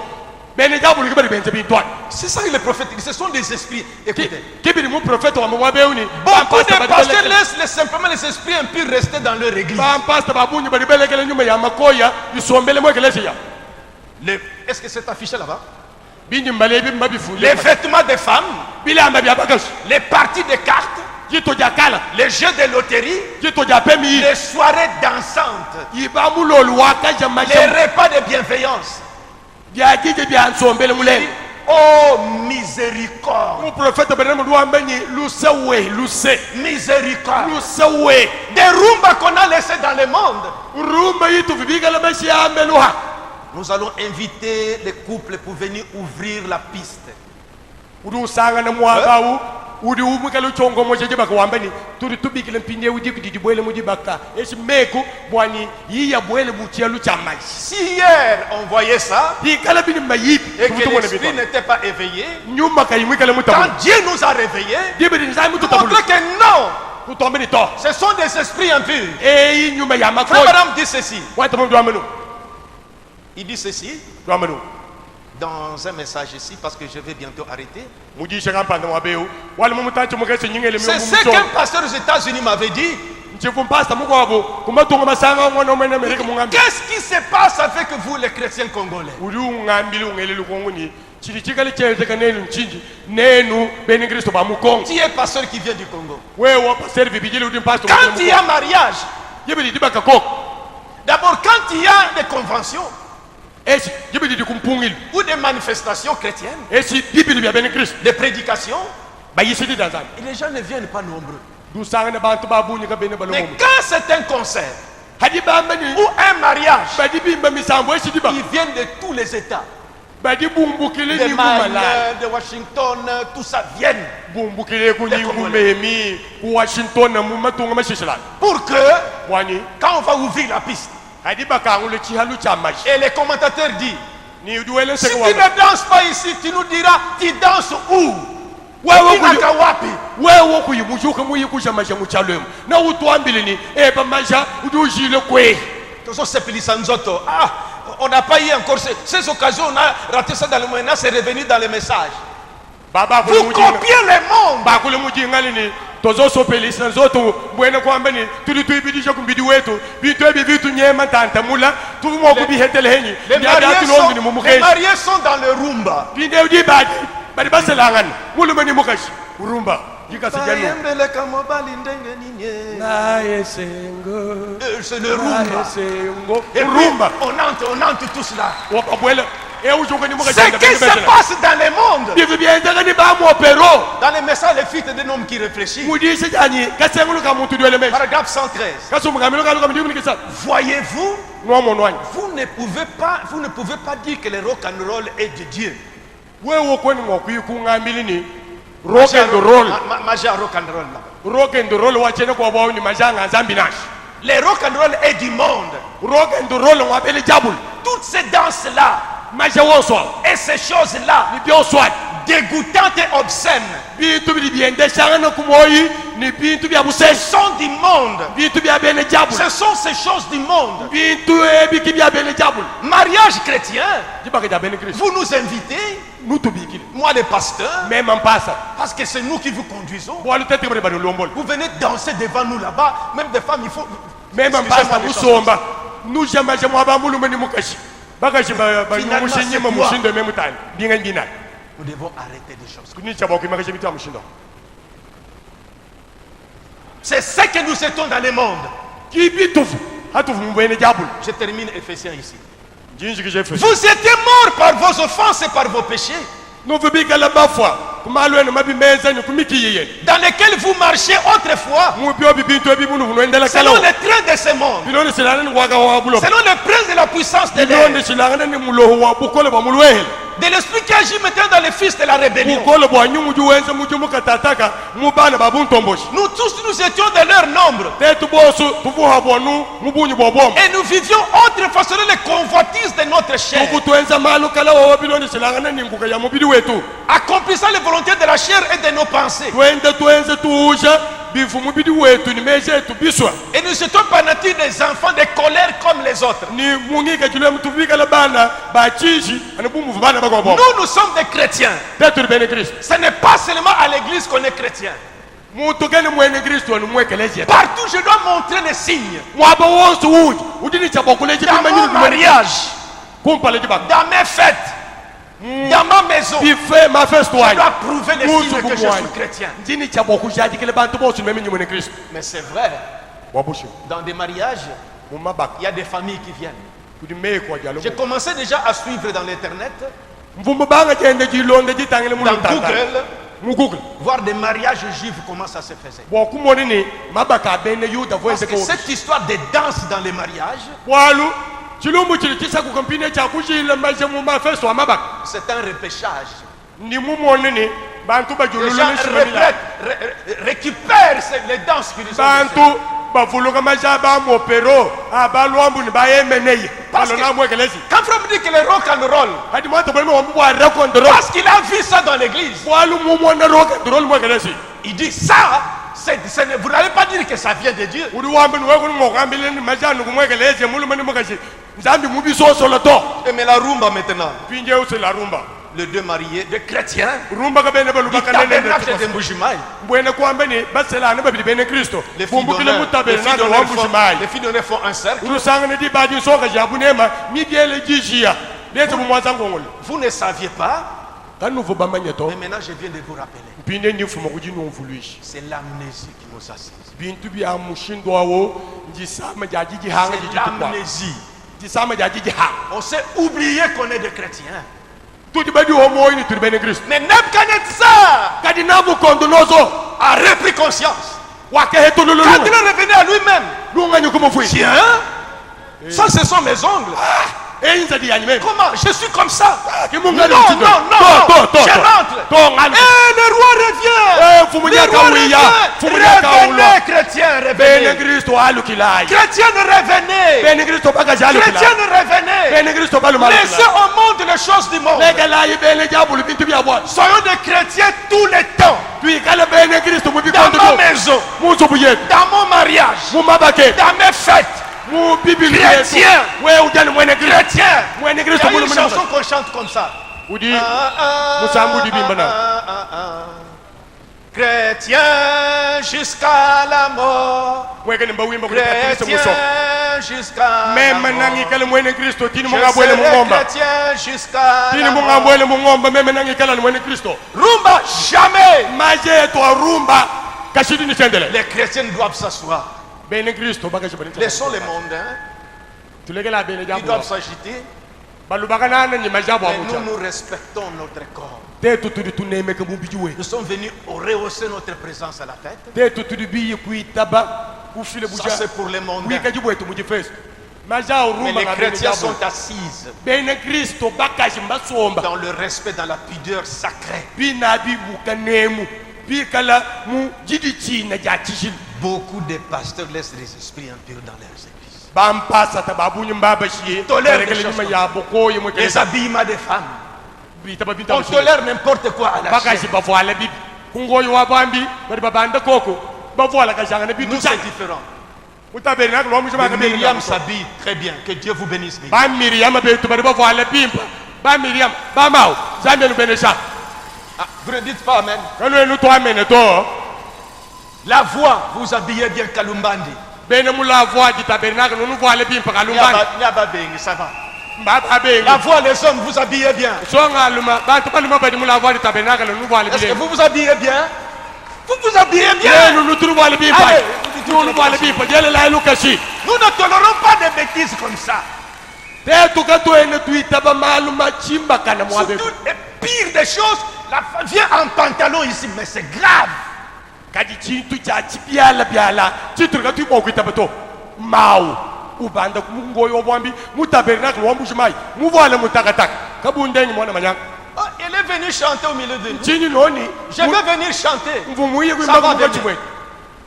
bene jabulu kibali benze bitwa C'est ça que les prophètes disent. Ce sont des esprits. Écoutez. kibiri mu prophète wa mwabeuni Beaucoup de pasteurs laissent simplement les esprits impurs rester dans leur église. bampasta babunyi bali belekele nyuma ya makoya isombele mwekelezi ya Est-ce que c'est affiché là-bas? bindi mbalebi mbabifu Les vêtements des femmes, bilamba bya bakashi les parties de cartes, jito ja kala les jeux de loterie, jito ja pemi les soirées dansantes, iba mulolu wakaja les maja repas de bienveillance. bya jije bya nsombele mulele Oh miséricorde, mu prophète bene mu wambenyi lusewe luse miséricorde. lusewe Des rumbas qu'on a laissés dans le monde. rumba yitu vibigala bashi ameluha Nous allons inviter les couples pour venir ouvrir la piste. udusanga na mwabawu udi umukalo chongo moja jibaka wambani turi tubikile mpinde udi kudidi bwele mujibaka esi meku bwani yiya bwele muchialu chamai. Si hier on voyait ça Hi kala bini mayipi et que l'esprit n'était pas éveillé, nyuma kayimwikale mutamu quand Dieu nous a réveillés, dibidi nzai nous mutamu montre que non, kutombeni to ce sont des esprits impurs. e nyuma ya Frère makoi Branham dit ceci. wata mundu amenu Il dit ceci amenu dans un message ici parce que je vais bientôt arrêter. muji shaka mpanda mwabeu wala mumutacho mukese nyingele mi C'est ce qu'un pasteur aux États-Unis m'avait dit. nchifu mpasta mukwabo kumatunga masanga ngwana omene Amerika mungambi Qu'est-ce qui se passe avec vous les chrétiens congolais? uri ungambili ungeleli konguni chili chikali chezeka nenu nchinji nenu beni Kristo ba mukongo Qui est pasteur qui vient du Congo? wewe pastor bibijili udi mpasto Quand il y a mariage, yebidi dibaka koko d'abord quand il y a des conventions esi yebidi dikumpungili ou des manifestations chrétiennes, esi bibili bya beni Kristo des prédications, bayisidi danzani et les gens ne viennent pas nombreux. dusanga na bantu babunyika bene Mais balomo quand c'est un concert hadi bambani ou un mariage, badi bimba misambo esi diba ils viennent de tous les États. badi bumbukile De ni mumala Maryland, de Washington, tout ça viennent bumbukile ku Les ni Congolais. mumemi ku Washington na mumatunga mashishila pour que, wani quand on va ouvrir la piste, hadi bakangule chihalu cha mashi et les commentateurs disent, ni uduele si seko tu ne danses pas ici, tu nous diras, tu danses où? wewe Inaka wapi? wewe kuyimushuka muyikusha masha muchalwemu na utwambile ni eba masha udujile kwe Tozo sepelisa nzoto. Ah, on n'a pas eu encore ces occasions, on a raté ça dans le moment, c'est revenu dans les messages. baba Vous copiez le monde. bakule mujingali ni tozo sopelisa nzoto bwene kwamba ni tuli tuibidisha kumbidi wetu bitu ebi vitu nyema tantamula tumo kubihetele henyi Les mariés sont dans le rumba. binde udi badi baselangana mulumeni mukashi urumba jikasa janu C'est le rumba. sengo Et puis, urumba on entre tout cela. wakabwela eujukani Ce qui se passe dans le monde, bivu byenzekani bamwopero dans les messages, les fuites d'un homme qui réfléchit. mudise janyi kasengulu ka muntu dwele meshi Paragraphe 113. kasumukamilo kaluka mdimu nikisa Voyez-vous, nomonwani vous ne pouvez pas dire que le rock and roll est de Dieu. wewe kweni ngokuyikungambili ni rock and roll Major rock and roll là. rock and roll wachene kwa bawo ni majanga nzambi nashi Le rock and roll est du monde. rock and roll ngwabele jabul Toutes ces danses-là maisha woswa et ces choses-là, ni byoswati dégoûtantes et obscènes, bintu bili byendeshanga na kumoyi ni bintu bya ce buseshi sont du monde. bintu bya bene jabul Ce sont ces choses du monde. bintu ebiki bya bene jabul Mariage chrétien, jibaka ja bene Kristo vous nous invitez, nutubikile moi le pasteur, mema mpasa parce que c'est nous qui vous conduisons. bwalu tete bale bale lombol Vous venez danser devant nous là-bas, même des femmes, il faut... mema Excusez-moi mpasa les choses musomba nujamaje mwabamulumeni mukashi bakashi Finalement, banyumushanyima c'est toi. mushindo memutani binga ngina Nous devons arrêter des choses. kunicha bakimakashi mitu mushindo C'est ce que nous étions dans le monde. kibitufu hatufu mubene jabul Je termine Éphésiens ici. jinji kijefe Vous étiez morts par vos offenses et par vos péchés, novubikala bafwa kumalwene mabimezanyi kumikiyiye dans lesquels vous marchiez autrefois, mubyo bibintu ebibunu bunwendela selon kala les traits de ce monde, bilonde silangana ni waka wa bulo selon le prince de la puissance de bilonde l'air, silangana ni muloho wa bukole bwa mulwehele de l'esprit qui agit maintenant dans les fils de la rébellion. bukole bwa nyumuju wenze muju mukatataka mubana babuntomboshi Nous tous, nous étions de leur nombre. tetu bosu tuvuha bwanu mubunyi bwobwoma Et nous vivions autrefois selon les convoitises de notre chair, ukutwenza malu kala wawa bilonde silangana ni nguka ya mubili wetu accomplissant les volontés de la chair et de nos pensées. twenze tuusha bifu mubili wetu ni meje etu biswa Et nous étions par nature des enfants de colère comme les autres. ni mungika jule mtubikala bana bachishi anabumuvu bana bakoboma Nous, nous sommes des chrétiens. tetu libene Kristo Ce n'est pas seulement à l'église qu'on est chrétien. muntu gani mwene Kristo ni mwekeleje Partout, je dois montrer les signes. mwaba wonse uji udini chabokuleje Dans mon bimanyiri mariage, kumpale jibaka dans mes fêtes, dans ma maison, je bife mafesto dois wani prouver les Mutu signes que je suis bumwani. chrétien. ndini chabokujadikile bantu bose nimemenye mwene Kristo Mais c'est vrai, wabushi dans des mariages, mumabaka il y a des familles qui viennent. kudi meko jalo J'ai commencé déjà à suivre dans l'internet, mvumbu banga jende jilonde jitangile dans mulutata Google, mu Google voir des mariages juifs, comment ça se faisait. bokumoni ni mabaka bene yuda Parce voice que ko cette histoire des danses dans les mariages, walu chilumbu chili chisaku kampine cha kushile maje mu mafesto amabaka c'est un repêchage. ni mumoni ni bantu Les gens récupèrent les dents spirituelles. bantu bavuluka majaba mopero abalwambu ni bayemeneye Parce que- alona mwekelezi Quand Frère me dit que le rock and roll, hadi mwato bali mo bwa rock and roll parce qu'il a vu ça dans l'église, bwalu mumona rock and roll mwekelezi il dit ça, vous n'allez pas dire que ça vient de Dieu. uri wambi ni wekuni ngokambile ni majanu kumwekelezi mulumani mwakashi nzambi mubiso solo to Mais la rumba maintenant, pinje use la rumba les deux mariés, des chrétiens, rumba kabene du balubaka tabernacle de Mbujimaï. mbwene kwambeni baselana babili bene kristo Les filles bumbukile d'honneur mutabernacle wa mbushimai font un cercle. urusangane di badi soka jabunema mibyele jishia lezi bumwaza ngongole Vous ne saviez pas, kanuvu bamanyeto mais maintenant je viens de vous rappeler. mpinde ndifumo kujinomvuluishi C'est l'amnésie qui nous assise. bintu bya mushindwawo njisama jajijihanga C'est jijitukwa l'amnésie. njisama jajijihanga On s'est oublié qu'on est des chrétiens. tuti badi homoyini tuli bene kristo Mais Nebuchadnezzar kadi nabukondonozo a repris conscience. Quand wakehetulululu il est revenu à lui-même, lunganyi kumufui tiens, ça ce sont mes ongles. eyinza diyanyime Comment? Je suis comme ça. Non, kimungani non, mtindo. non, To, je rentre. ngani Et le roi revient. fumu Le nyaka roi wiya fumu revient. nyaka ulo Revenez, chrétiens, bene revenez. kristo alukilai Chrétiens, revenez. bene kristo bakaja alukilai Chrétiens, revenez. bene kristo balumala Laissez au monde les choses du monde. lekelayi bene jabulu bintu bya bwana Soyons des chrétiens tous les temps. tuyikale bene kristo mu Dans bikondo ma byo maison, muzubu yetu dans mon mariage, mu mabake dans mes fêtes. mu bibili Chrétien. yetu we ujani mwene kristo Chrétiens. mwene Il y kristo a une mulu chanson mulu qu'on chante comme ça. udi musambu di bimba na Chrétien jusqu'à la mort. mweke nimba wimba kuli kristo muso Chrétien jusqu'à la meme mort. nangikale mwene kristo tini Je munga bwele mu serai ngomba chrétien jusqu'à tini la munga mort. bwele mu ngomba meme nangikala ni mwene kristo Rumba, jamais. maje yetu arumba kashidi ni sendele Les chrétiens doivent s'asseoir. bene kristo bakashi bane Laissons les mondains. tulekela bene Ils jabu doivent s'agiter. balubaka nana ni majabu Mais amucha nous, nous respectons notre corps. tetu tuli tunemeke mu bijiwe Nous sommes venus rehausser notre présence à la fête. tetu tuli biyi kuitaba kufile Ça, buja c'est pour les mondains. kuika jibu wetu mujifesu maja Mais urumba les nga bene chrétiens jabu sont assises bene kristo bakashi mbasomba dans le respect, dans la pudeur sacrée. bina bibuka nemu bikala mu jidi china ja chishil Beaucoup de pasteurs laissent les esprits impurs dans leurs églises. bampasa tababunyi mbabashiye Tolère les barekele choses nyuma comme ya bokoye Les mwekeleza habillements des femmes. bitaba binta On tolère n'importe quoi à la bakashi chaîne. bavuala bibi kungoyo wa bambi bari babanda koko bavuala kashanga ne bitu Nous, c'est différent. mutabere nak lo mujuma Mais ka bene Myriam s'habille très bien. Que Dieu vous bénisse. Myriam. ba miriam betu bari bavuala pimpa ba miriam ba mau zambe no benesha Ah, vous ne dites pas Amen. kanu enu to amene to La voix, vous habillez bien Kalumbandi. bene mula voix di tabernacle no voile pimpa kalumba Nyaba Bengi, ça va. mbata be La voix, les hommes, vous habillez bien. songa luma ba to kaluma badi mula voix di tabernacle no voile Est-ce que bile vous vous habillez bien? Vous vous habillez bien. yenu no turu voile pimpa Allez, no voile pimpa yele la lukashi Nous ne tolérons pas de bêtises comme ça. tetu kato ene tuitaba maluma chimba kana mwabe Surtout, et pire des choses, la femme vient en pantalon ici, mais c'est grave. kadi chintu cha chibyala byala chituru katu bokwitaba to mau ubanda kumungoyo wabwambi mutabernacle wambushimai muvoile mutakataka kabundeni mwana manyanga Oh, elle est venue chanter au milieu de nous. chini noni Je vais venir chanter. mvumuye Ça kwimba va kumba venir. chimwe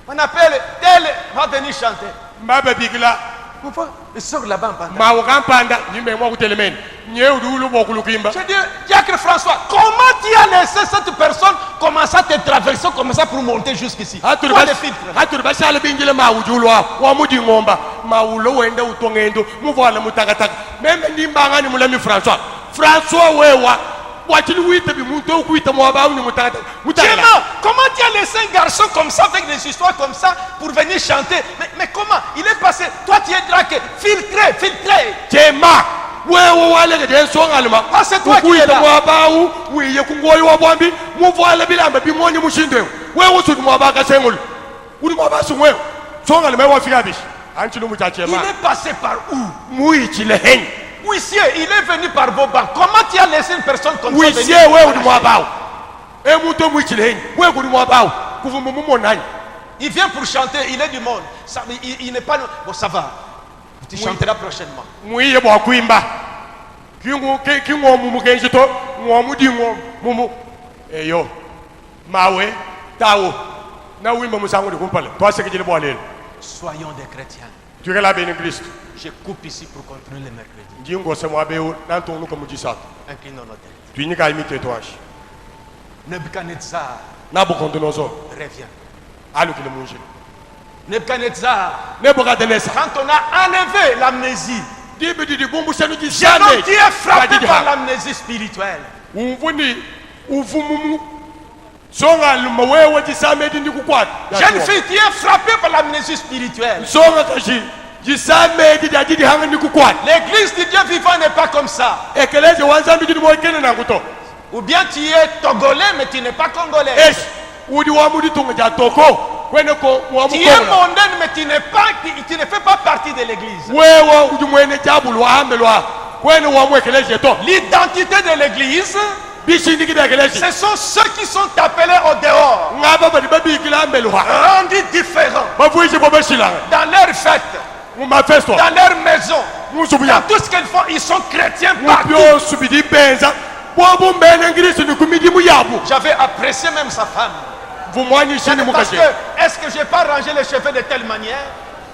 On appelle, tel va venir chanter. mbabe bigila Pourquoi? Il sort là-bas en pantalon. mawo kampanda nyimbe mwa kutelemeni nyeudu bokulukimba Je dis, Diacre François, comment tu as laissé cette personne commencer à te traverser comme ça pour monter jusqu'ici? Toi, les filtres. haturi bashala bingile mawujulwa wamudi ngomba mawulo wende utongendo muvoile mutakataka meme ndimbangani mulami François wewa wachili wite bimuntu okuita mwabauni mutakataka mutakala Comment? Comment tu as laissé un garçon comme ça, avec des histoires comme ça, pour venir chanter? Mais comment? Il est passé. Toi, tu es dragué, filtré, filtré. jema wewe waleke densongaluma Ah, c'est toi qui es là. mwabau wiye kungoyo wabwambi muvoile bilamba bimonye mushindwe wewe usudi mwabaka sengulu uri mwabasu wewe songaluma wafika bishi anchilo Il muchachema est passé par où? muichile hen Huissier, il est venu par vos bancs. Comment tu as laissé une personne comme ça wisie venir? wewe uri mwabau emuntu muichile hen wewe uri mwabau kuvumu mumonani Il vient pour chanter, il est du monde. Ça, il n'est pas... Bon, ça va. Tu chanteras prochainement. muiye bwakwimba kingomu mukenjito ngomudi mumu eyo mawe tawo na wimba musango de kumpale to aseke jele boalel Soyons des chrétiens. tu la ben Christ Je coupe ici pour continuer le mercredi. jingo se mo abeo nan to nuko mujisat Inclinons nos têtes. tu ni ka imite to ash Nebuchadnezzar, na bo kondonozo reviens. alu kile munje Nebuchadnezzar, Nebuchadnezzar quand on a enlevé l'amnésie, dibe di bumbu senu ji jeune sane homme qui est frappé par l'amnésie spirituelle. umvuni uvumumu songa lumawewe ji samedi ndi kukwat Jeune fille qui est frappée par l'amnésie spirituelle. songa kashi ji samedi da di hanga ndi kukwat L'église du Dieu vivant n'est pas comme ça. ekeleze wanzambi di mo kene na nguto Ou bien tu es togolais mais tu n'es pas congolais. es udi wa mudi tunga ja toko kwene ko wa Tu es mukonga mondaine mais tu ne fais pas partie de l'église. wewe udi mwene jabulu wa ambelwa kwene wa mu ekeleze to L'identité de l'église, bishindiki da ekeleze ce sont ceux qui sont appelés au dehors, ngaba bali babikila ambelwa rendus différents bavuishi bobeshilanga dans leurs fêtes, mu mafesto dans leur maison, dans musubuya tout ce qu'ils font, ils sont chrétiens partout. mupyo subidi benza bobu mbene ngirisi ni kumidi muyabu J'avais apprécié même sa femme. vumwanyi shini Parce mukashi que, est-ce que je n'ai pas rangé les cheveux de telle manière?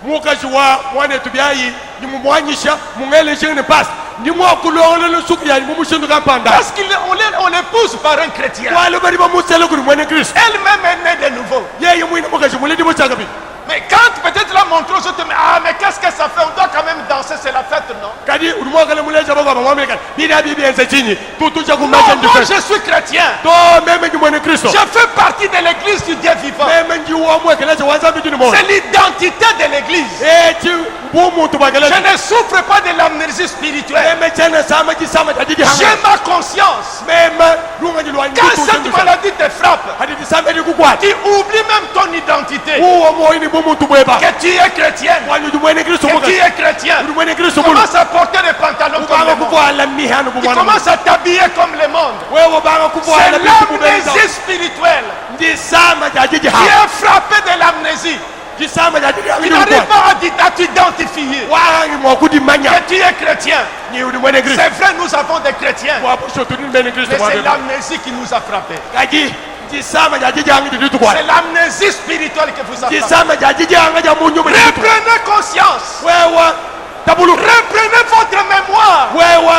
mukashi wa mwane tubiayi ni mumwanyisha mungele shini pas ni mwakulole le suku ya mumushindu kampanda Parce qu'on l'épouse par un chrétien. wale bari bamusele kuri mwene Kristo Elle-même est née de nouveau. yeye mwine mukashi mulidi muchagabi Mais quand peut-être la montre aux autres, mais qu'est-ce que ça fait? On doit quand même danser, c'est la fête, non? kadi udumwakale muleja baba mwameka bida bibi enze chini tutuja Non, kumacha moi ndife je suis chrétien. to meme ni mwene Kristo Je fais partie de l'église du Dieu vivant. meme nji wa mwekeleze wanzambi dini mo C'est l'identité de l'église. echi bumuntu Je bakeleze ne souffre pas de l'amnésie spirituelle. meme chene sama jisama jadidi J'ai hanga ma conscience. meme lunga jilwa Quand cette maladie te frappe, hadi samedi kukwati tu oublies même ton identité. uwo moyini bumuntu bweba Que tu es chrétienne. wanyu dumwene Kristo Que tu mukashi es chrétien. dumwene Kristo Tu mulu commences à porter des pantalons comme ubanga le monde. kuvala mihano Tu bumwana commences à t'habiller comme le monde. wewe banga C'est kuvala bitu bubeza l'amnésie spirituelle. ndisama jajiji Tu ha es frappé de l'amnésie. ndisama jajiji Tu hangi n'arrives kwa pas à t'identifier wangi mwakudi manya que tu es chrétien. ni dumwene Kristo C'est vrai, nous avons des chrétiens. wapo shotuni mbene Kristo Mais c'est mwabe l'amnésie qui nous a frappés. kaji ndisama jajiji hangi ditu kwa C'est l'amnésie spirituelle qui vous a frappés. ndisama jajiji hanga ja munyu mwe ditu Reprenez conscience. wewe tabulu Reprenez votre mémoire. wewe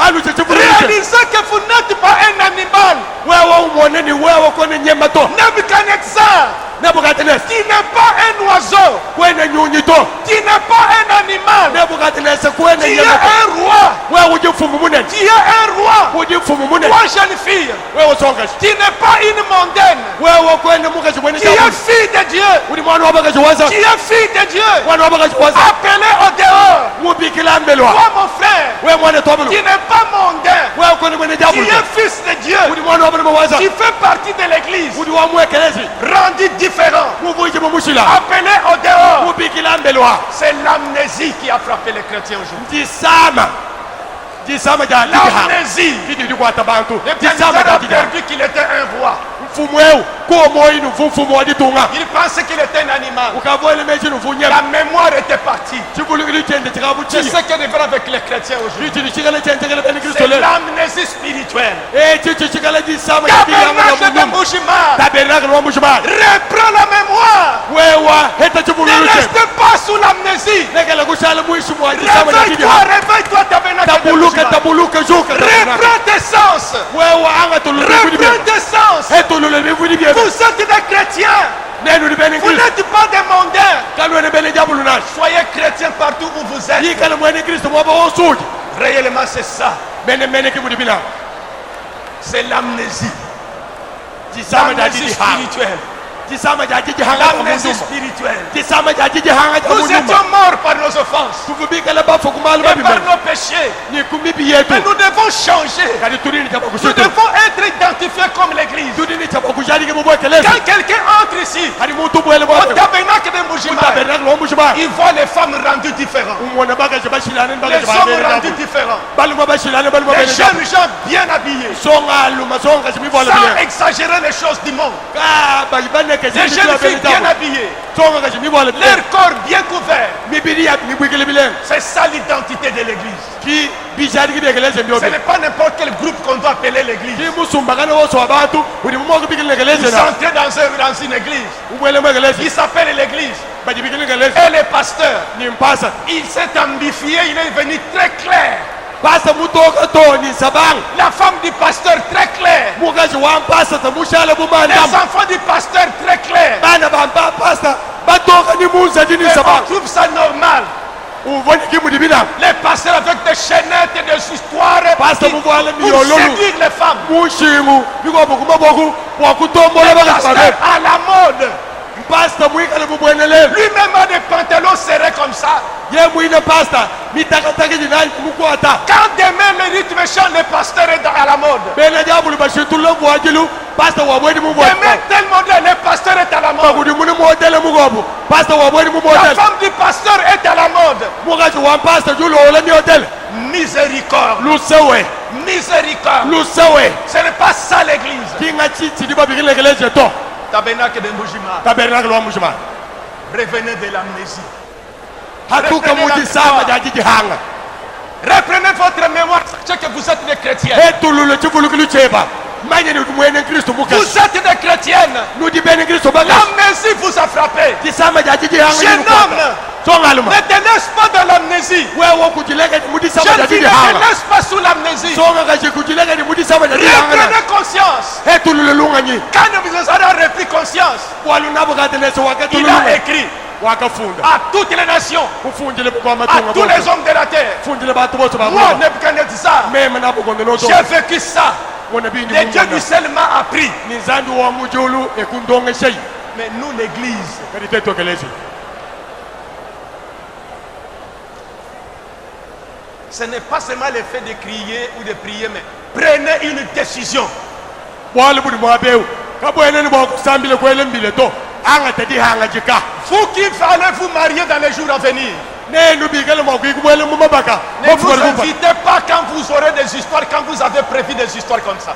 alu chechefuru Réalisez que vous n'êtes pas un animal. wewe umone ni wewe kone nyema to Nebuchadnezzar, Nebukadnezar tu n'es pas un oiseau. kwene nyunyi to Tu n'es pas un animal. Nebukadnezar Tu kwene es nyema to un roi. wewe uje mfumu munene Tu es un roi. uje mfumu munene Toi, jeune fille, wewe songashi tu n'es pas une mondaine. wewe kwene mukazi mwene Tu es jabu fille de Dieu. uli mwana wabakazi waza Tu es fille de Dieu. mwana wabakazi waza Appelé au dehors. mubikila mbelwa Toi, mon frère, wewe mwana tobulu tu n'es pas mondain. wewe kwene mwene Tu jabu es fils de Dieu. uli mwana wabulu waza Tu fais partie de l'église. uli wa mwekelezi Rendu différent. muvuje mumushila Appelé au dehors. mubikila mbelwa C'est l'amnésie qui a frappé les chrétiens aujourd'hui. ndisama ja liha L'amnésie. ndidi kwata bantu Nebuchadnezzar ndisama a ja liha perdu qu'il était un roi. mfumu wewe ko moyi mfumu waditunga Il pensait qu'il était un animal. ukavole mechi nufunyema La mémoire était partie. chibulu ili chende chikabu C'est chi ce qui est vrai avec les chrétiens aujourd'hui. chichi chikale chende chikale bene Kristo C'est le l'amnésie spirituelle. chichi chikale disama ja liha Tabernacle de Mouchima. tabernacle wa mushimali Reprends la mémoire. wewa heta chibulu Ne che reste pas sous l'amnésie. nekela kushala mwishi mwa disama ja Réveille-toi, liha réveille-toi, tabernacle de tabuluke Mouchima. tabuluke juka Reprends tes sens. wewa anga tulule bibuli Reprends bye tes sens. etulule bibuli bye Vous êtes des chrétiens. nenu ni bene Vous Kristo n'êtes pas des mondains. kalwe ne bene jabulu nashi Soyez chrétiens partout où vous êtes. yikale mwene Kristo mwaba wosuji Réellement, c'est ça. mene kibuli bina C'est l'amnésie. disama ja L'amnésie liha spirituelle. disama ja hanga L'amnésie mundumo spirituelle. disama ja hanga Nous mundumo étions morts par nos offenses tuvubikala bafo kumalu et par babimene nos péchés. ni kumibi yetu Mais nous devons changer. kadi tunini chapa Nous kushutu devons être identifiés comme l'église. tunini chapa kujalike mubwekelezi Quand quelqu'un entre ici, kadi muntu bwele au bwa tabernacle de Mouchima, tabernacle wa mushimali il voit les femmes rendues différentes. umona bagaje bashilane Les bagaje hommes babele rendus jabu différents. baluma bashilane baluma Les bele jabu jeunes gens bien habillés. songa luma songa simibola Sans bile exagérer les choses du monde. ka bane ke Des jeunes filles bien habillées, tonga ka mi bola leur corps bien couvert. mi bidia mi bwikele bilen C'est ça l'identité de l'église. ki bijadi ki bekele se Ce mbiobe n'est pas n'importe quel groupe qu'on doit appeler l'église. ki musumba kana wo so abantu uri mo ko bikele kele Vous se na entrez dans une église ubwele mo kele qui se s'appelle l'église. ba bikele kele Et le pasteur, ni mpasa il s'est amplifié, il est venu très clair. pasa mutoka to ni sabang La femme du pasteur très claire. mukazi wa mpasa ta mushale Les bumanda enfants du pasteur très clair. bana ba pasta batoka ni muza dini Et on sabang trouve ça normal. uvoni ki mudibina Les pasteurs avec des chaînettes et des histoires Pasteur qui- Mouvoile pour Miololo. séduire les femmes. mushingu biko bukuma boku wa kutombola Le baka pasteur sabe à la mode. pasta mwikale bubwenele Lui-même a des pantalons serrés comme ça. ye mwine pasta mitakataki dinani mukwata Quand demain le rythme chante, le pasteur est à la mode. bene jabulu bashitulo bwajilu pasta wabweni mubwata Demain tel modèle, le pasteur est à la mode. bagudi muni modele mugobu pasta wabweni La mubodele femme du pasteur est à la mode. mukazi wa pasta julo ole ni hotel Miséricorde. lusewe Miséricorde. lusewe Ce n'est pas ça l'église. kinga chichi di babikile kele jeto Tabernacle de Mbujima. tabernacle wa mushima Revenez de l'amnésie. hatuka muji sama jajiji hanga Reprenez votre mémoire. Sachez que vous êtes des chrétiens. hetululo chivulukilu cheba manyeni mwene kristo Vous mukazi êtes des chrétiennes. nudi bene kristo baga L'amnésie vous a frappé. disama jajiji hanga Jeune homme, songaluma ne te laisse pas dans l'amnésie. wewe kujileka ni mudi sama Jeune fille, jajiji ne te hanga laisse pas sous l'amnésie. songa kaje kujileka ni mudi sama jajiji hanga Reprenez conscience. hetululo lunganyi Quand vous aurez repris conscience, walu nabukatelese il wakatululo a écrit wakafunda à toutes les nations, kufundile kwa à matunga tous les hommes de la terre. fundile batu bose Moi, babuka Nebuchadnezzar, meme nabukonde noto j'ai vécu ça. wona bindi Le Dieu du mungana ciel m'a appris. ni zandu wa mujulu ekundonge shay Mais nous, l'église, kadi teto kelezi ce n'est pas seulement le fait de crier ou de prier, mais prenez une décision. wala budi mwabew kabwene ni boko sambile kwele mbile to anga tedi hanga jika Vous qui allez vous marier dans les jours à venir, ne no bigale mo kuyi kwele mu mabaka ne vous invitez pas quand vous aurez des histoires, quand vous avez prévu des histoires comme ça.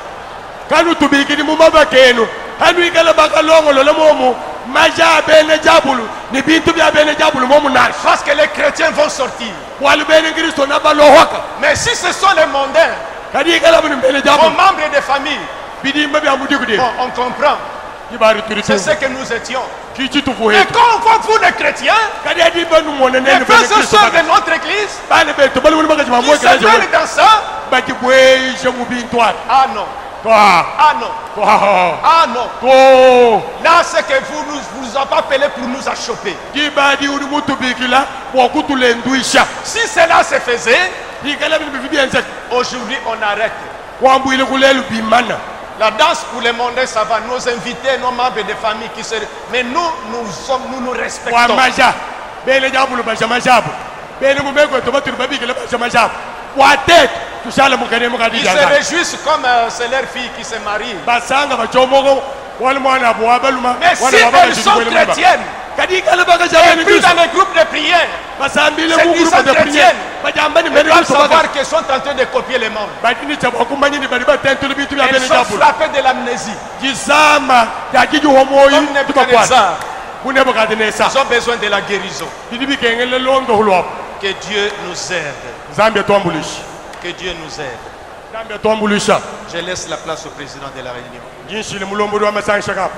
kanu tubiki ni mu mabaka enu kanu igale baka longolo le momu maja bene jabulu ni bintu bya bene jabulu momu nash Parce que les chrétiens vont sortir. walu bene kristo na balohaka Mais si ce sont les mondains, kadi igale bune bene vos jabulu membres de famille, bidi mbabe amudiku de bon, on comprend. ibari turitu C'est ce que nous étions. kichi tufu Mais hetu quand on voit vous les chrétiens, kadi adi banu mona les ne frères et sœurs de notre église, bale be to balu muna baka qui jama se mêlent dans ça, baki bwe jamu bintwa ah non, toi ah non, toi ah non. to Là, c'est que vous avez appelé pour nous achoper. kibadi uri mutu bikila wa kutule nduisha Si cela se faisait, ikala bi bibi ense aujourd'hui on arrête. kwambu ile kulelu bimana La danse pour les mondains, ça va. Nos invités, nos membres de famille qui se... Mais nous, nous nous wa respectons. maja bele jabulu basha majabu bele mumeko to baturu babikila basha majabu wa tet tushala mukane mukadi Ils jaga se réjouissent comme c'est leur fille qui se marie. basanga bachomoko wale mwana abo abaluma Mais si elles sont chrétiennes, kadi kala baka et jabeni puis kristo dans les groupes de prière, basambile c'est mu qu'ils groupe sont de prière chrétiennes. bajambani ils mene doivent kristo baka savoir qu'ils sont en train de copier les membres. badini chabo kumanyini bali batentulu bitu bya Elles bele sont jabulu frappées de l'amnésie. jisama yakiji homoyi Comme Nebuchadnezzar, bunebukadinesa ils ont besoin de la guérison. bidi bikengele londo hulwa Que Dieu nous aide. zambia twambulisha Que Dieu nous aide. zambia twambulisha Je laisse la place au président de la réunion. jinsi le mulombodi wa masangi shakapa